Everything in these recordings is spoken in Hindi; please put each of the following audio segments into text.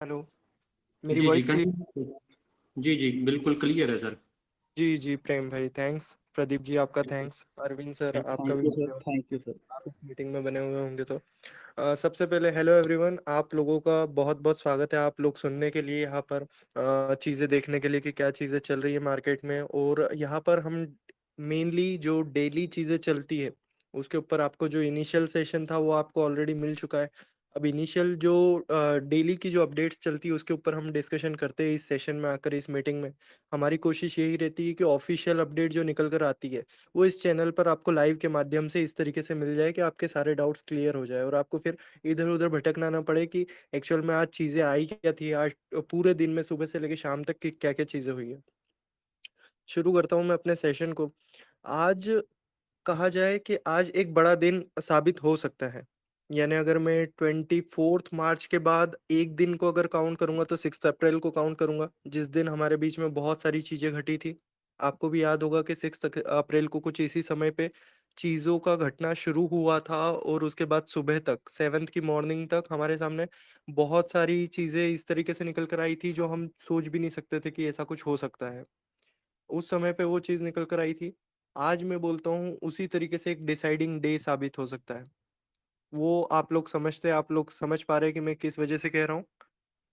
हेलो। मेरी जी, जी, वॉइस क्लियर? कंटिन्यू। जी, जी, बिल्कुल क्लियर है सर। जी जी, प्रेम भाई थैंक्स। प्रदीप जी आपका थैंक्स। अरविंद सर आपका भी थैंक यू सर, धन्यवाद। Thank you sir. आप इस मीटिंग में बने हुए होंगे तो सबसे पहले हेलो एवरीवन, आप लोगों का बहुत बहुत स्वागत है। आप लोग सुनने के लिए यहाँ पर चीज़ें देखने के लिए कि क्या चीज़ें चल रही है मार्केट में। और यहाँ पर हम मेनली जो डेली चीज़ें चलती है उसके ऊपर, आपको जो इनिशियल सेशन था वो आपको ऑलरेडी मिल चुका है। अब इनिशियल जो डेली की जो अपडेट्स चलती है उसके ऊपर हम डिस्कशन करते हैं इस सेशन में आकर, इस मीटिंग में। हमारी कोशिश यही रहती है कि ऑफिशियल अपडेट जो निकल कर आती है वो इस चैनल पर आपको लाइव के माध्यम से इस तरीके से मिल जाए कि आपके सारे डाउट्स क्लियर हो जाए और आपको फिर इधर उधर भटकना ना पड़े कि एक्चुअल में आज चीज़ें आई क्या थी, आज पूरे दिन में सुबह से लेकर शाम तक की क्या क्या चीज़ें हुई है। शुरू करता हूँ मैं अपने सेशन को। आज कहा जाए कि आज एक बड़ा दिन साबित हो सकता है। यानी अगर मैं 24 मार्च के बाद एक दिन को अगर काउंट करूंगा तो 6 अप्रैल को काउंट करूंगा, जिस दिन हमारे बीच में बहुत सारी चीजें घटी थी। आपको भी याद होगा कि 6 अप्रैल को कुछ इसी समय पे चीजों का घटना शुरू हुआ था और उसके बाद सुबह तक, 7th की मॉर्निंग तक हमारे सामने बहुत सारी चीजें इस तरीके से निकल कर आई थी जो हम सोच भी नहीं सकते थे कि ऐसा कुछ हो सकता है। उस समय पे वो चीज़ निकल कर आई थी। आज मैं बोलता हूँ उसी तरीके से एक डिसाइडिंग डे साबित हो सकता है। वो आप लोग समझ पा रहे हैं कि मैं किस वजह से कह रहा हूँ।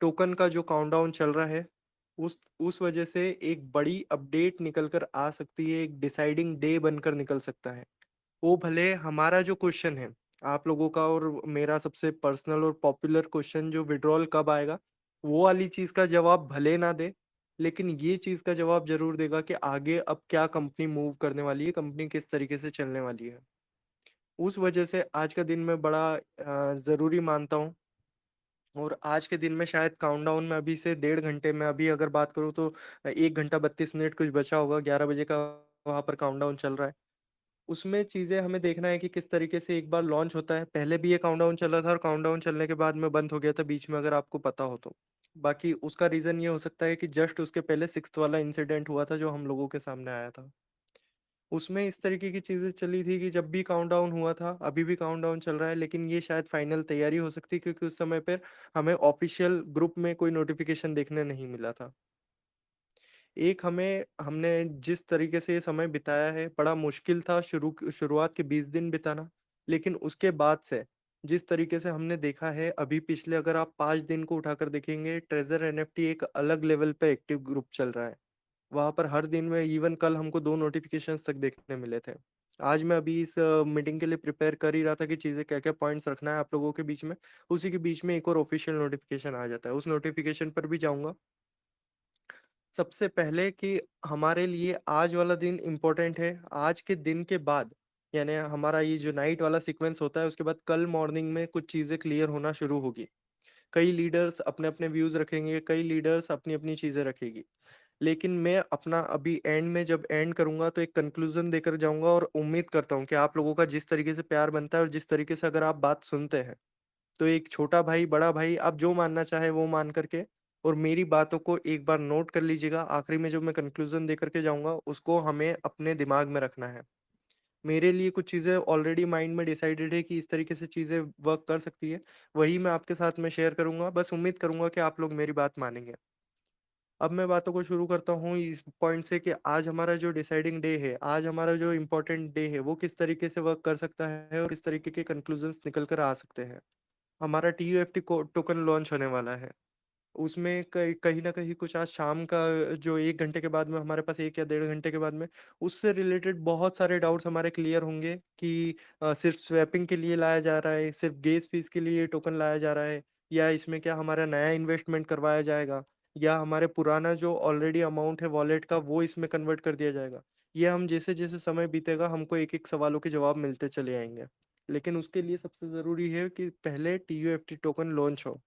टोकन का जो काउंटडाउन चल रहा है, उस वजह से एक बड़ी अपडेट निकल कर आ सकती है, एक डिसाइडिंग डे बनकर निकल सकता है। वो भले हमारा जो क्वेश्चन है, आप लोगों का और मेरा सबसे पर्सनल और पॉपुलर क्वेश्चन जो विड्रॉल कब आएगा, वो वाली चीज का जवाब भले ना दे, लेकिन ये चीज का जवाब जरूर देगा कि आगे अब क्या कंपनी मूव करने वाली है, कंपनी किस तरीके से चलने वाली है। उस वजह से आज का दिन मैं बड़ा जरूरी मानता हूँ। और आज के दिन में शायद काउंटडाउन में अभी से 1.5 घंटे में, अभी अगर बात करूँ तो 1 घंटा 32 मिनट कुछ बचा होगा, 11 बजे का वहां पर काउंटडाउन चल रहा है। उसमें चीज़ें हमें देखना है कि किस तरीके से एक बार लॉन्च होता है। पहले भी ये काउंटडाउन चल रहा था और काउंटडाउन चलने के बाद में बंद हो गया था बीच में, अगर आपको पता हो तो। बाकी उसका रीज़न ये हो सकता है कि जस्ट उसके पहले 6th वाला इंसिडेंट हुआ था जो हम लोगों के सामने आया था। उसमें इस तरीके की चीज़ें चली थी कि जब भी काउंटडाउन हुआ था, अभी भी काउंटडाउन चल रहा है, लेकिन ये शायद फाइनल तैयारी हो सकती है क्योंकि उस समय पर हमें ऑफिशियल ग्रुप में कोई नोटिफिकेशन देखने नहीं मिला था। एक हमें हमने जिस तरीके से ये समय बिताया है, बड़ा मुश्किल था शुरुआत के 20 दिन बिताना। लेकिन उसके बाद से जिस तरीके से हमने देखा है, अभी पिछले अगर आप 5 दिन को उठाकर देखेंगे, ट्रेजर एनएफटी एक अलग लेवल पे एक्टिव ग्रुप चल रहा है। वहां पर हर दिन में, इवन कल हमको 2 नोटिफिकेशंस तक देखने मिले थे। आज मैं अभी इस मीटिंग के लिए प्रिपेयर कर ही रहा था कि चीज़ें क्या क्या पॉइंट्स रखना है आप लोगों के बीच में। उसी के बीच में एक और ऑफिशियल नोटिफिकेशन आ जाता है, उस नोटिफिकेशन पर भी जाऊंगा। सबसे पहले कि हमारे लिए आज वाला दिन इम्पोर्टेंट है। आज के दिन के बाद, यानी हमारा ये जो नाइट वाला सीक्वेंस होता है, उसके बाद कल मॉर्निंग में कुछ चीज़ें क्लियर होना शुरू होगी। कई लीडर्स अपने अपने व्यूज़ रखेंगे, कई लीडर्स अपनी अपनी चीज़ें रखेगी। लेकिन मैं अपना अभी एंड में जब एंड करूंगा तो एक कंक्लूजन देकर जाऊंगा और उम्मीद करता हूँ कि आप लोगों का जिस तरीके से प्यार बनता है और जिस तरीके से अगर आप बात सुनते हैं, तो एक छोटा भाई बड़ा भाई आप जो मानना चाहे वो मान करके और मेरी बातों को एक बार नोट कर लीजिएगा। आखिरी में जो मैं कंक्लूजन दे करके जाऊंगा उसको हमें अपने दिमाग में रखना है। मेरे लिए कुछ चीज़ें ऑलरेडी माइंड में डिसाइडेड है कि इस तरीके से चीज़ें वर्क कर सकती है। वही मैं आपके साथ में शेयर करूंगा, बस उम्मीद करूंगा कि आप लोग मेरी बात मानेंगे। अब मैं बातों को शुरू करता हूँ इस पॉइंट से कि आज हमारा जो डिसाइडिंग डे है, आज हमारा जो इम्पोर्टेंट डे है, वो किस तरीके से वर्क कर सकता है और किस तरीके के कंक्लूजन्स निकल कर आ सकते हैं। हमारा TUFT टोकन लॉन्च होने वाला है। उसमें कहीं ना कहीं कुछ आज शाम का, जो 1 घंटे के बाद में हमारे पास, 1 या 1.5 घंटे के बाद में उससे रिलेटेड बहुत सारे डाउट्स हमारे क्लियर होंगे कि सिर्फ स्वैपिंग के लिए लाया जा रहा है, सिर्फ गैस फीस के लिए टोकन लाया जा रहा है, या इसमें क्या हमारा नया इन्वेस्टमेंट करवाया जाएगा, या हमारे पुराना जो ऑलरेडी अमाउंट है वॉलेट का वो इसमें कन्वर्ट कर दिया जाएगा। ये हम जैसे जैसे समय बीतेगा हमको एक एक सवालों के जवाब मिलते चले आएंगे। लेकिन उसके लिए सबसे ज़रूरी है कि पहले TUFT टोकन लॉन्च हो।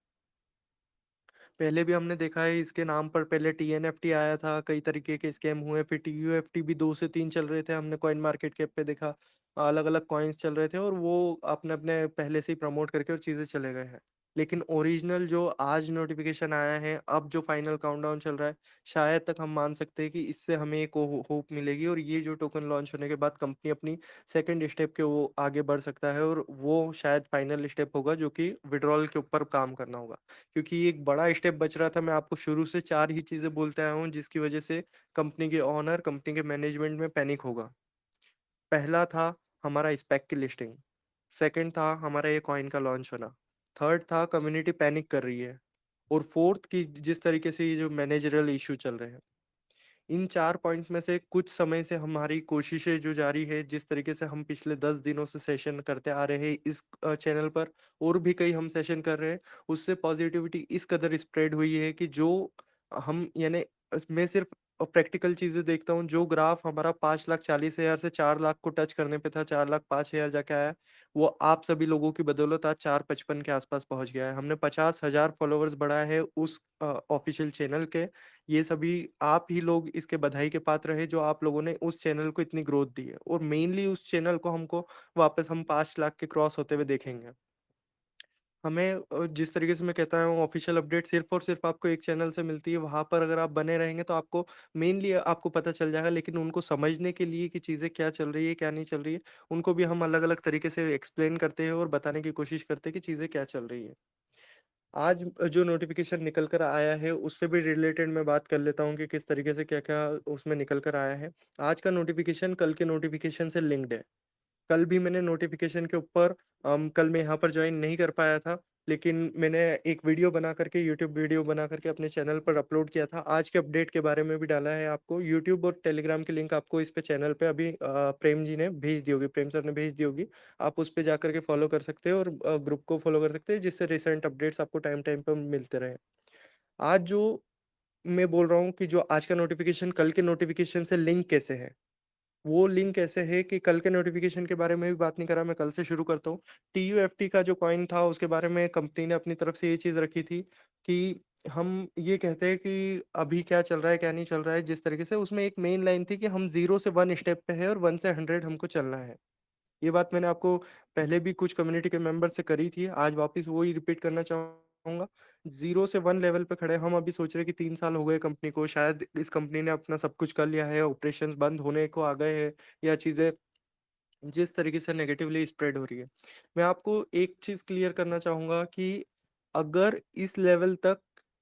पहले भी हमने देखा है इसके नाम पर, पहले TNFT आया था, कई तरीके के स्कैम हुए, फिर TUFT भी 2 से 3 चल रहे थे, हमने कॉइन मार्केट कैप पे देखा। अलग अलग कॉइन्स चल रहे थे और वो अपने अपने पहले से ही प्रमोट करके और चीज़ें चले गए हैं। लेकिन ओरिजिनल जो आज नोटिफ़िकेशन आया है, अब जो फाइनल काउंटडाउन चल रहा है, शायद तक हम मान सकते हैं कि इससे हमें एक होप मिलेगी और ये जो टोकन लॉन्च होने के बाद कंपनी अपनी सेकंड स्टेप के वो आगे बढ़ सकता है और वो शायद फाइनल स्टेप होगा जो कि विड्रॉल के ऊपर काम करना होगा। क्योंकि ये एक बड़ा स्टेप बच रहा था, मैं आपको शुरू से 4 ही चीज़ें बोलते आया हूँ जिसकी वजह से कंपनी के ओनर, कंपनी के मैनेजमेंट में पैनिक होगा। पहला था हमारा स्पेक की लिस्टिंग, सेकंड था हमारा ये कॉइन का लॉन्च होना, थर्ड था कम्युनिटी पैनिक कर रही है और फोर्थ की जिस तरीके से ये जो मैनेजरल इशू चल रहे हैं। इन 4 पॉइंट में से कुछ समय से हमारी कोशिशें जो जारी है, जिस तरीके से हम पिछले 10 दिनों से सेशन करते आ रहे हैं इस चैनल पर और भी कई हम सेशन कर रहे हैं, उससे पॉजिटिविटी इस कदर स्प्रेड हुई है कि जो हम यानी मैं सिर्फ प्रैक्टिकल चीज़ें देखता हूँ, जो ग्राफ हमारा 5,40,000 से 4 लाख को टच करने पे था, 4,05,000 जाके आया, वो आप सभी लोगों की बदौलत आज 4,55 के आसपास पहुँच गया है। हमने 50,000 फॉलोवर्स बढ़ाए हैं उस ऑफ़िशियल चैनल के। ये सभी आप ही लोग इसके बधाई के पात्र हैं जो आप लोगों ने उस चैनल को इतनी ग्रोथ दी है और मेनली उस चैनल को हमको वापस हम 5 लाख के क्रॉस होते हुए देखेंगे। हमें जिस तरीके से मैं कहता हूँ ऑफिशियल अपडेट सिर्फ़ और सिर्फ़ आपको एक चैनल से मिलती है, वहाँ पर अगर आप बने रहेंगे तो आपको मेनली आपको पता चल जाएगा, लेकिन उनको समझने के लिए कि चीज़ें क्या चल रही है, क्या नहीं चल रही है, उनको भी हम अलग-अलग तरीके से एक्सप्लेन करते हैं और बताने की कोशिश करते हैं कि चीज़ें क्या चल रही है। आज जो नोटिफ़िकेशन निकल कर आया है, उससे भी रिलेटेड मैं बात कर लेता हूँ कि किस तरीके से क्या-क्या उसमें निकल कर आया है। आज का नोटिफ़िकेशन कल के नोटिफ़िकेशन से लिंक्ड है। कल भी मैंने नोटिफ़िकेशन के ऊपर कल मैं यहाँ पर जॉइन नहीं कर पाया था, लेकिन मैंने एक वीडियो बना करके यूट्यूब वीडियो बना करके अपने चैनल पर अपलोड किया था। आज के अपडेट के बारे में भी डाला है आपको। यूट्यूब और टेलीग्राम की लिंक आपको इस पे चैनल पे अभी प्रेम जी ने भेज दी होगी, प्रेम सर ने भेज दी होगी। आप उस पे जाकर के फॉलो कर सकते हो और ग्रुप को फॉलो कर सकते हैं, जिससे रिसेंट अपडेट्स आपको टाइम-टाइम पे मिलते रहें। आज जो मैं बोल रहा हूँ कि जो आज का नोटिफ़िकेशन कल के नोटिफ़िकेशन से लिंक कैसे है? वो लिंक ऐसे है कि कल के नोटिफ़िकेशन के बारे में भी बात नहीं करा, मैं कल से शुरू करता हूँ। टीयूएफटी का जो कॉइन था उसके बारे में कंपनी ने अपनी तरफ से ये चीज़ रखी थी कि हम ये कहते हैं कि अभी क्या चल रहा है, क्या नहीं चल रहा है, जिस तरीके से उसमें एक मेन लाइन थी कि हम 0 से 1 स्टेप पे हैं और 1 से 100 हमको चलना है। ये बात मैंने आपको पहले भी कुछ कम्युनिटी के मेंबर से करी थी, आज वापस वही रिपीट करना चाहूँगा। 0 से 1 लेवल पे खड़े हैं, हम अभी सोच रहे हैं कि 3 साल हो गए कंपनी को, शायद इस कंपनी ने अपना सब कुछ कर लिया है, ऑपरेशंस बंद होने को आ गए हैं या चीज़ें जिस तरीके से नेगेटिवली स्प्रेड हो रही है। मैं आपको एक चीज़ क्लियर करना चाहूँगा कि अगर इस लेवल तक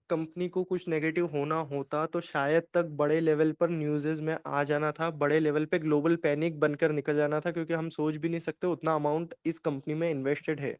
कंपनी को कुछ नेगेटिव होना होता, तो शायद तक बड़े लेवल पर न्यूज़ेज़ में आ जाना था, बड़े लेवल पे ग्लोबल पैनिक बनकर निकल जाना था, क्योंकि हम सोच भी नहीं सकते उतना अमाउंट इस कंपनी में इन्वेस्टेड है।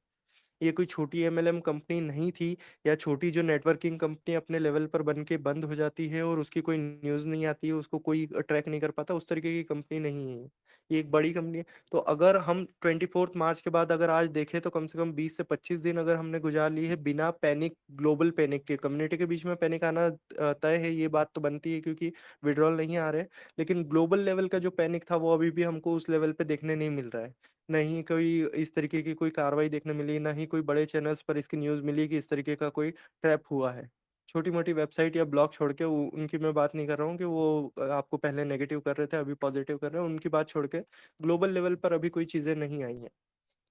ये कोई छोटी एमएलएम कंपनी नहीं थी या छोटी जो नेटवर्किंग कंपनी अपने लेवल पर बन के बंद हो जाती है और उसकी कोई न्यूज़ नहीं आती है, उसको कोई ट्रैक नहीं कर पाता, उस तरीके की कंपनी नहीं है ये। ये एक बड़ी कंपनी है। तो अगर हम 24th मार्च के बाद अगर आज देखें तो कम से कम 20 से 25 दिन अगर हमने गुजार लिए है बिना पैनिक, ग्लोबल पैनिक के, कम्युनिटी के बीच में पैनिक आना तय है, ये बात तो बनती है क्योंकि विड्रॉल नहीं आ रहे। लेकिन ग्लोबल लेवल का जो पैनिक था वो अभी भी हमको उस लेवल पे देखने नहीं मिल रहा है। नहीं कोई इस तरीके की कोई कार्रवाई देखने मिली, ना ही कोई बड़े चैनल्स पर इसकी न्यूज़ मिली कि इस तरीके का कोई ट्रैप हुआ है। छोटी-मोटी वेबसाइट या ब्लॉग छोड़ के उनकी मैं बात नहीं कर रहा हूँ कि वो आपको पहले नेगेटिव कर रहे थे, अभी पॉजिटिव कर रहे हैं, उनकी बात छोड़ के ग्लोबल लेवल पर अभी कोई चीज़ें नहीं आई हैं।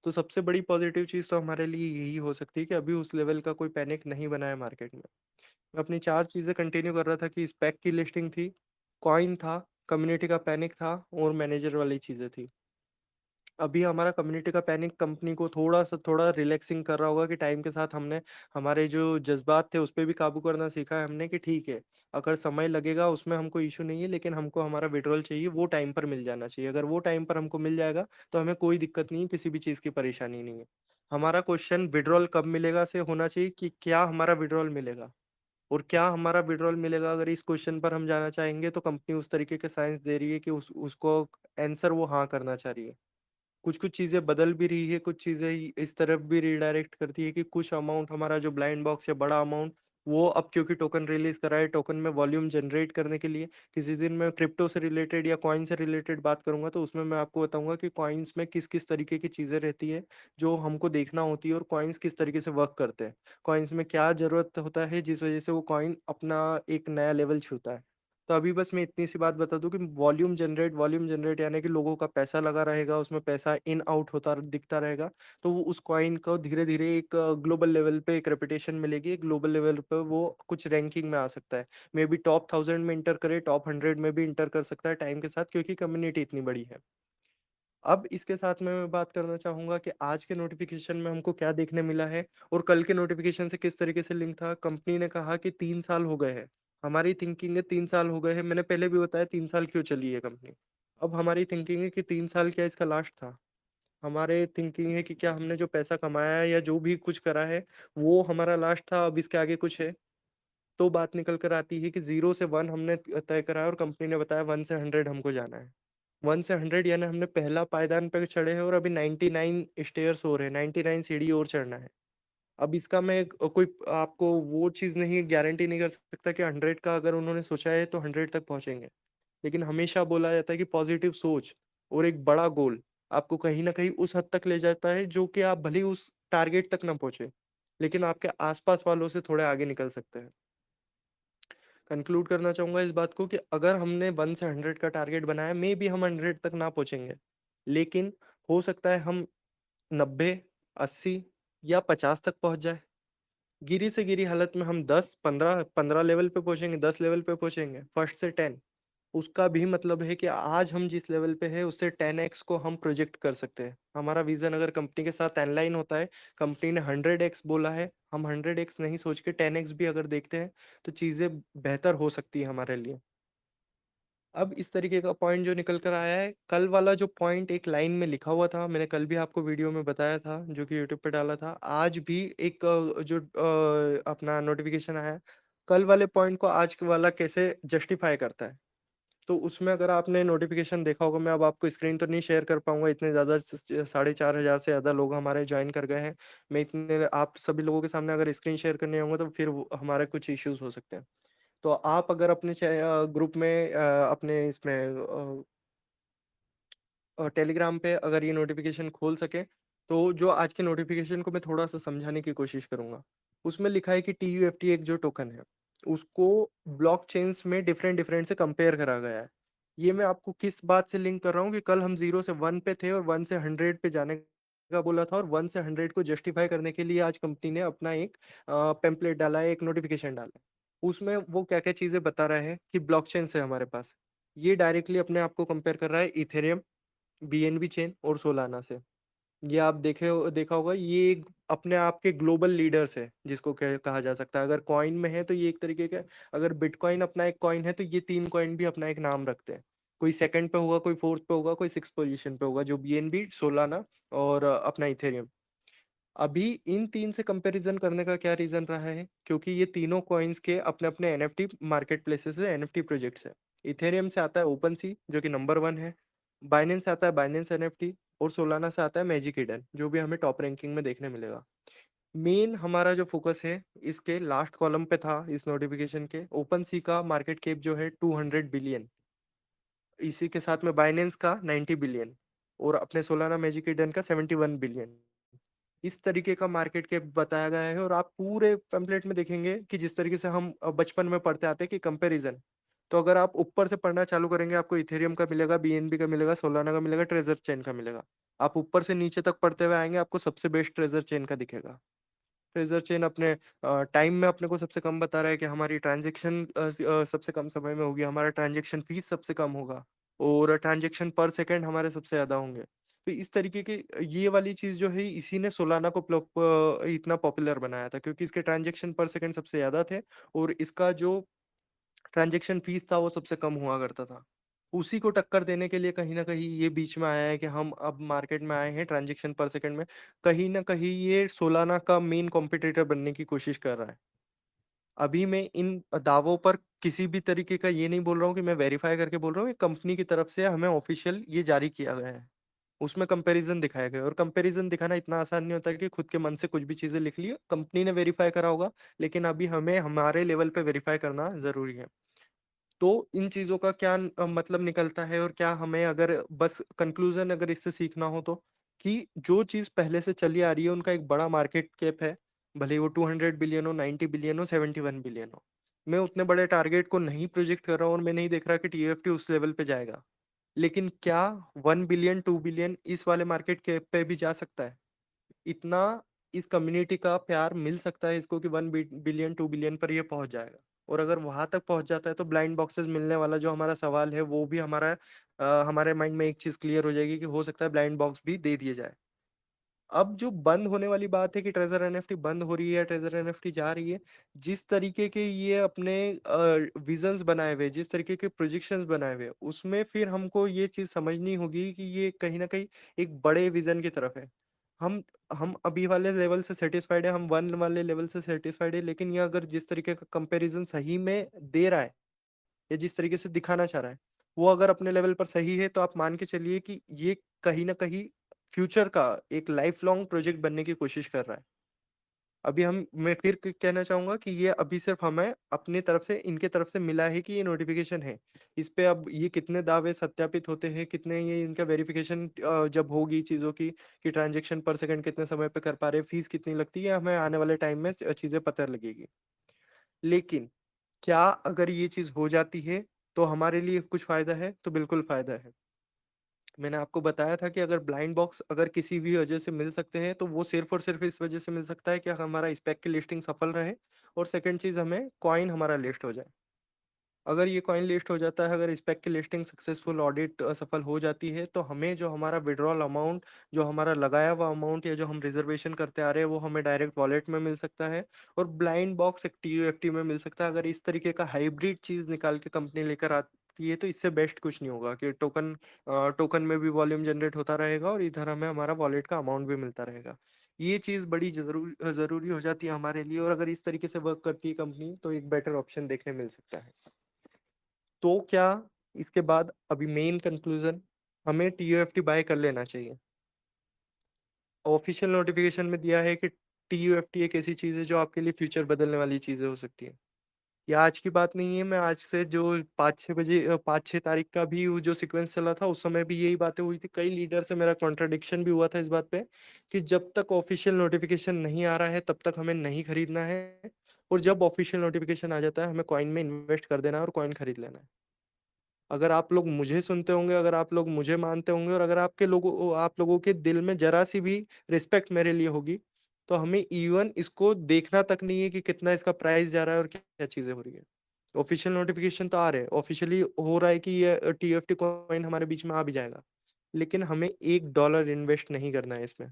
तो सबसे बड़ी पॉजिटिव चीज़ तो हमारे लिए यही हो सकती है कि अभी उस लेवल का कोई पैनिक नहीं बना है मार्केट में। मैं अपनी 4 चीज़ें कंटिन्यू कर रहा था कि स्पेक की लिस्टिंग थी, कॉइन था, कम्युनिटी का पैनिक था और मैनेजर वाली चीज़ें थी। अभी हमारा कम्युनिटी का पैनिक कंपनी को थोड़ा-सा थोड़ा रिलैक्सिंग कर रहा होगा कि टाइम के साथ हमने हमारे जो जज़्बात थे, उस पे भी काबू करना सीखा है हमने कि ठीक है, अगर समय लगेगा उसमें हमको इश्यू नहीं है, लेकिन हमको हमारा विड्रॉल चाहिए, वो टाइम पर मिल जाना चाहिए। अगर वो टाइम पर हमको मिल जाएगा, तो हमें कोई दिक्कत नहीं है, किसी भी चीज़ की परेशानी नहीं है। हमारा क्वेश्चन विड्रॉल कब मिलेगा से होना चाहिए कि क्या हमारा विड्रॉल मिलेगा? और क्या हमारा विड्रॉल मिलेगा, अगर इस क्वेश्चन पर हम जाना चाहेंगे, तो कंपनी उस तरीके के साइंस दे रही है कि उसको आंसर वो हाँ करना चाह रही है। कुछ-कुछ चीज़ें बदल भी रही है, कुछ चीज़ें इस तरफ भी रिडायरेक्ट करती है कि कुछ अमाउंट हमारा जो ब्लाइंड बॉक्स या बड़ा अमाउंट, वो अब क्योंकि टोकन रिलीज़ करा है, टोकन में वॉल्यूम जनरेट करने के लिए, किसी दिन मैं क्रिप्टो से रिलेटेड या कॉइन से रिलेटेड बात करूँगा, तो उसमें मैं आपको बताऊँगा कि कॉइन्स में किस-किस तरीके की चीज़ें रहती है, जो हमको देखना होती है और कॉइन्स किस तरीके से वर्क करते हैं। कॉइन्स में क्या ज़रूरत होता है, जिस वज़ह से वो कॉइन अपना एक नया लेवल छूता है। तो अभी बस मैं इतनी सी बात बता दूं कि वॉल्यूम जनरेट यानी कि लोगों का पैसा लगा रहेगा, उसमें पैसा इन आउट होता दिखता रहेगा। तो वो उस कॉइन को धीरे धीरे एक ग्लोबल लेवल पे एक रेपुटेशन मिलेगी, ग्लोबल लेवल पे वो कुछ रैंकिंग में आ सकता है। मे बी टॉप 1000 में इंटर करे, टॉप 100 में भी इंटर कर सकता है टाइम के साथ, क्योंकि कम्युनिटी इतनी बड़ी है। अब इसके साथ में मैं बात करना चाहूंगा कि आज के नोटिफिकेशन में हमको क्या देखने मिला है और कल के नोटिफिकेशन से किस तरीके से लिंक था। कंपनी ने कहा कि 3 साल हो गए हैं। हमारी थिंकिंग है 3 साल हो गए हैं, मैंने पहले भी बताया 3 साल क्यों चली है कंपनी। अब हमारी थिंकिंग है कि 3 साल क्या इसका लास्ट था। हमारे थिंकिंग है कि क्या हमने जो पैसा कमाया है या जो भी कुछ करा है वो हमारा लास्ट था, अब इसके आगे कुछ है। तो बात निकल कर आती है कि 0 से 1 हमने तय करा है और कंपनी ने बताया 1 से 100 हमको जाना है। 1 से 100 यानी हमने पहला पायदान पे चढ़े हैं और अभी 99 स्टेयर्स हो रहे हैं, 99 सीढ़ी और चढ़ना है। अब इसका मैं कोई आपको वो चीज़ नहीं गारंटी नहीं कर सकता कि 100 का अगर उन्होंने सोचा है तो 100 तक पहुंचेंगे। लेकिन हमेशा बोला जाता है कि पॉजिटिव सोच और एक बड़ा गोल आपको कहीं ना कहीं उस हद तक ले जाता है जो कि आप भले ही उस टारगेट तक ना पहुंचे, लेकिन आपके आसपास वालों से थोड़े आगे निकल सकते हैं। कंक्लूड करना चाहूंगा इस बात को कि अगर हमने 1 से 100 का टारगेट बनाया, मे बी हम 100 तक ना पहुंचेंगे, लेकिन हो सकता है हम 90, 80 या 50 तक पहुंच जाए। गिरी से गिरी हालत में हम 10, 15 लेवल पे पहुंचेंगे, 10 लेवल पे पहुंचेंगे, फर्स्ट से 10। उसका भी मतलब है कि आज हम जिस लेवल पे है उससे 10x को हम प्रोजेक्ट कर सकते हैं। हमारा विजन अगर कंपनी के साथ अलाइन होता है, कंपनी ने 100x बोला है, हम 100x नहीं सोच के 10x भी अगर देखते हैं तो चीज़ें बेहतर हो सकती है हमारे लिए। अब इस तरीके का पॉइंट जो निकल कर आया है, कल वाला जो पॉइंट एक लाइन में लिखा हुआ था, मैंने कल भी आपको वीडियो में बताया था जो कि यूट्यूब पे डाला था, आज भी एक जो अपना नोटिफिकेशन आया, कल वाले पॉइंट को आज वाला कैसे जस्टिफाई करता है। तो उसमें अगर आपने नोटिफिकेशन देखा होगा, मैं अब आपको स्क्रीन तो नहीं शेयर कर पाऊंगा, इतने ज़्यादा 4500 से ज़्यादा लोग हमारे ज्वाइन कर गए हैं। मैं इतने आप सभी लोगों के सामने अगर स्क्रीन शेयर करने आऊंगा तो फिर हमारे कुछ इश्यूज हो सकते हैं। तो आप अगर अपने ग्रुप में अपने इसमें टेलीग्राम पे अगर ये नोटिफिकेशन खोल सके, तो जो आज के नोटिफिकेशन को मैं थोड़ा सा समझाने की कोशिश करूंगा। उसमें लिखा है कि TUFT एक जो टोकन है उसको ब्लॉक चेन्स में डिफरेंट डिफरेंट से कंपेयर करा गया है। ये मैं आपको किस बात से लिंक कर रहा हूँ कि कल हम 0 से 1 पे थे और 1 से 100 पे जाने का बोला था, और 1 से 100 को जस्टिफाई करने के लिए आज कंपनी ने अपना एक पेम्पलेट डाला है, एक नोटिफिकेशन डाला है। उसमें वो क्या क्या चीज़ें बता रहा है कि ब्लॉकचेन है हमारे पास। ये डायरेक्टली अपने आप को कंपेयर कर रहा है इथेरियम, BNB चेन और सोलाना से। ये आप देखा होगा, ये एक अपने आप के ग्लोबल लीडर्स है जिसको कहा जा सकता है। अगर कॉइन में है तो ये एक तरीके का, अगर बिटकॉइन अपना एक कॉइन है तो ये 3 कॉइन भी अपना एक नाम रखते हैं। कोई सेकंड पे होगा, कोई फोर्थ पे होगा, कोई सिक्स पोजीशन पे होगा, जो BNB, सोलाना और अपना इथेरियम। अभी इन तीन से कंपैरिजन करने का क्या रीजन रहा है, क्योंकि ये तीनों कॉइन्स के अपने अपने NFT मार्केट प्लेसेस है, NFT प्रोजेक्ट्स है। इथेरियम से आता है ओपन सी जो कि नंबर 1 है, बाइनेंस से आता है बाइनेंस NFT, और सोलाना से आता है मैजिक ईडन जो भी हमें टॉप रैंकिंग में देखने मिलेगा। मेन हमारा जो फोकस है इसके लास्ट कॉलम पे था इस नोटिफिकेशन के, ओपन सी का मार्केट कैप जो है 200 बिलियन, इसी के साथ में बाइनेंस का 90 बिलियन और अपने सोलाना मैजिक ईडन का 71 बिलियन। इस तरीके का मार्केट कैप बताया गया है। और आप पूरे पैम्पलेट में देखेंगे कि जिस तरीके से हम बचपन में पढ़ते आते हैं कि कंपैरिजन, तो अगर आप ऊपर से पढ़ना चालू करेंगे आपको इथेरियम का मिलेगा, BNB का मिलेगा, सोलाना का मिलेगा, ट्रेजर चेन का मिलेगा। आप ऊपर से नीचे तक पढ़ते हुए आएंगे आपको सबसे बेस्ट ट्रेजर चेन का दिखेगा। ट्रेजर चेन अपने टाइम में अपने को सबसे कम बता रहा है कि हमारी ट्रांजेक्शन सबसे कम समय में होगी, हमारा ट्रांजेक्शन फीस सबसे कम होगा, और ट्रांजेक्शन पर सेकंड हमारे सबसे ज़्यादा होंगे। तो इस तरीके की ये वाली चीज़ जो है इसी ने सोलाना को इतना पॉपुलर बनाया था, क्योंकि इसके ट्रांजेक्शन पर सेकंड सबसे ज़्यादा थे और इसका जो ट्रांजेक्शन फीस था वो सबसे कम हुआ करता था। उसी को टक्कर देने के लिए कहीं ना कहीं ये बीच में आया है कि हम अब मार्केट में आए हैं ट्रांजेक्शन पर सेकंड में। कहीं ना कहीं ये सोलाना का मेन कॉम्पिटिटर बनने की कोशिश कर रहा है। अभी मैं इन दावों पर किसी भी तरीके का ये नहीं बोल रहा हूँ कि मैं वेरीफाई करके बोल रहा हूँ, ये कंपनी की तरफ से हमें ऑफिशियल ये जारी किया गया है। उसमें कंपैरिजन दिखाया गया है, और कंपैरिजन दिखाना इतना आसान नहीं होता कि खुद के मन से कुछ भी चीजें लिख ली, कंपनी ने वेरीफाई करा होगा, लेकिन अभी हमें हमारे लेवल पे वेरीफाई करना जरूरी है। तो इन चीजों का क्या मतलब निकलता है, और क्या हमें अगर बस कंक्लूजन अगर इससे सीखना हो तो, कि जो चीज पहले से चली आ रही है उनका एक बड़ा मार्केट कैप है, भले ही वो 200 बिलियन हो, 90 बिलियन हो, 71 बिलियन हो। मैं उतने बड़े टारगेट को नहीं प्रोजेक्ट कर रहा हूँ और मैं नहीं देख रहा कि टीएफटी उस लेवल पे जाएगा। लेकिन क्या 1 बिलियन 2 बिलियन इस वाले मार्केट के पे भी जा सकता है? इतना इस कम्युनिटी का प्यार मिल सकता है इसको कि 1 बिलियन 2 बिलियन पर ये पहुंच जाएगा। और अगर वहां तक पहुंच जाता है तो ब्लाइंड बॉक्सेस मिलने वाला जो हमारा सवाल है वो भी हमारे माइंड में एक चीज क्लियर हो जाएगी कि हो सकता है ब्लाइंड बॉक्स भी दे दिए जाए। अब जो बंद होने वाली बात है कि ट्रेजर एनएफटी बंद हो रही है, ट्रेजर एनएफटी जा रही है, जिस तरीके के ये अपने विजन्स बनाए हुए, जिस तरीके के प्रोजेक्शंस बनाए हुए, उसमें फिर हमको ये चीज समझनी होगी कि ये कहीं ना कहीं एक बड़े विजन की तरफ है। हम हम अभी वाले लेवल से सेटिस्फाइड है, हम वन वाले लेवल से सेटिस्फाइड है, लेकिन ये अगर जिस तरीके का कंपैरिजन सही में दे रहा है या जिस तरीके से दिखाना चाह रहा है वो अगर अपने लेवल पर सही है तो आप मान के चलिए कि ये कहीं ना कहीं फ्यूचर का एक लाइफ लॉन्ग प्रोजेक्ट बनने की कोशिश कर रहा है। अभी हम मैं फिर कहना चाहूंगा कि ये अभी सिर्फ हमें अपनी तरफ से इनके तरफ से मिला है कि ये नोटिफिकेशन है। इस पे अब ये कितने दावे सत्यापित होते हैं, कितने ये इनका वेरिफिकेशन जब होगी चीज़ों की कि ट्रांजेक्शन पर सेकंड कितने समय पे कर पा रहे हैं, फीस कितनी लगती है, हमें आने वाले टाइम में चीज़ें पता लगेगी। लेकिन क्या अगर ये चीज़ हो जाती है तो हमारे लिए कुछ फायदा है? तो बिल्कुल फायदा है। मैंने आपको बताया था कि अगर ब्लाइंड बॉक्स अगर किसी भी वजह से मिल सकते हैं तो वो सिर्फ और सिर्फ इस वजह से मिल सकता है कि हमारा स्पेक की लिस्टिंग सफल रहे और सेकंड चीज हमें कॉइन हमारा लिस्ट हो जाए। अगर ये कॉइन लिस्ट हो जाता है, अगर स्पेक की लिस्टिंग सक्सेसफुल ऑडिट सफल हो जाती है तो हमें जो हमारा विड्रॉल अमाउंट, जो हमारा लगाया हुआ अमाउंट या जो हम रिजर्वेशन करते आ रहे हैं वो हमें डायरेक्ट वॉलेट में मिल सकता है और ब्लाइंड बॉक्स एक टीयूएफटी में मिल सकता है। अगर इस तरीके का हाइब्रिड चीज निकाल के कंपनी लेकर आती है तो इससे बेस्ट कुछ नहीं होगा कि टोकन में भी वॉल्यूम जनरेट होता रहेगा और इधर हमें हमारा वॉलेट का अमाउंट भी मिलता रहेगा। ये चीज़ बड़ी जरूरी हो जाती है हमारे लिए और अगर इस तरीके से वर्क करती है कंपनी तो एक बेटर ऑप्शन देखने मिल सकता है। तो क्या इसके बाद अभी मेन कंक्लूजन, हमें टीयूएफटी बाय कर लेना चाहिए। ऑफिशियल नोटिफिकेशन में दिया है कि टीयूएफटी एक ऐसी चीज़ है जो आपके लिए फ्यूचर बदलने वाली चीज़ें हो सकती है। ये आज की बात नहीं है, मैं आज से जो 5-6 बजे 5-6 तारीख का भी वो जो सीक्वेंस चला था उस समय भी यही बातें हुई थी, कई लीडर से मेरा कॉन्ट्रडिक्शन भी हुआ था इस बात पे कि जब तक ऑफिशियल नोटिफिकेशन नहीं आ रहा है तब तक हमें नहीं खरीदना है और जब ऑफिशियल नोटिफिकेशन आ जाता है हमें कॉइन में इन्वेस्ट कर देना है और कॉइन खरीद लेना है। अगर आप लोग मुझे सुनते होंगे, अगर आप लोग मुझे मानते होंगे और अगर आप लोगों के दिल में जरा सी भी रिस्पेक्ट मेरे लिए होगी तो हमें इवन इसको देखना तक नहीं है कि कितना इसका प्राइस जा रहा है और क्या क्या चीजें हो रही है। ऑफिशियल नोटिफिकेशन तो आ रहे हैं, ऑफिशियली हो रहा है कि ये टीएफटी कॉइन हमारे बीच में आ भी जाएगा, लेकिन हमें $1 इन्वेस्ट नहीं करना है इसमें।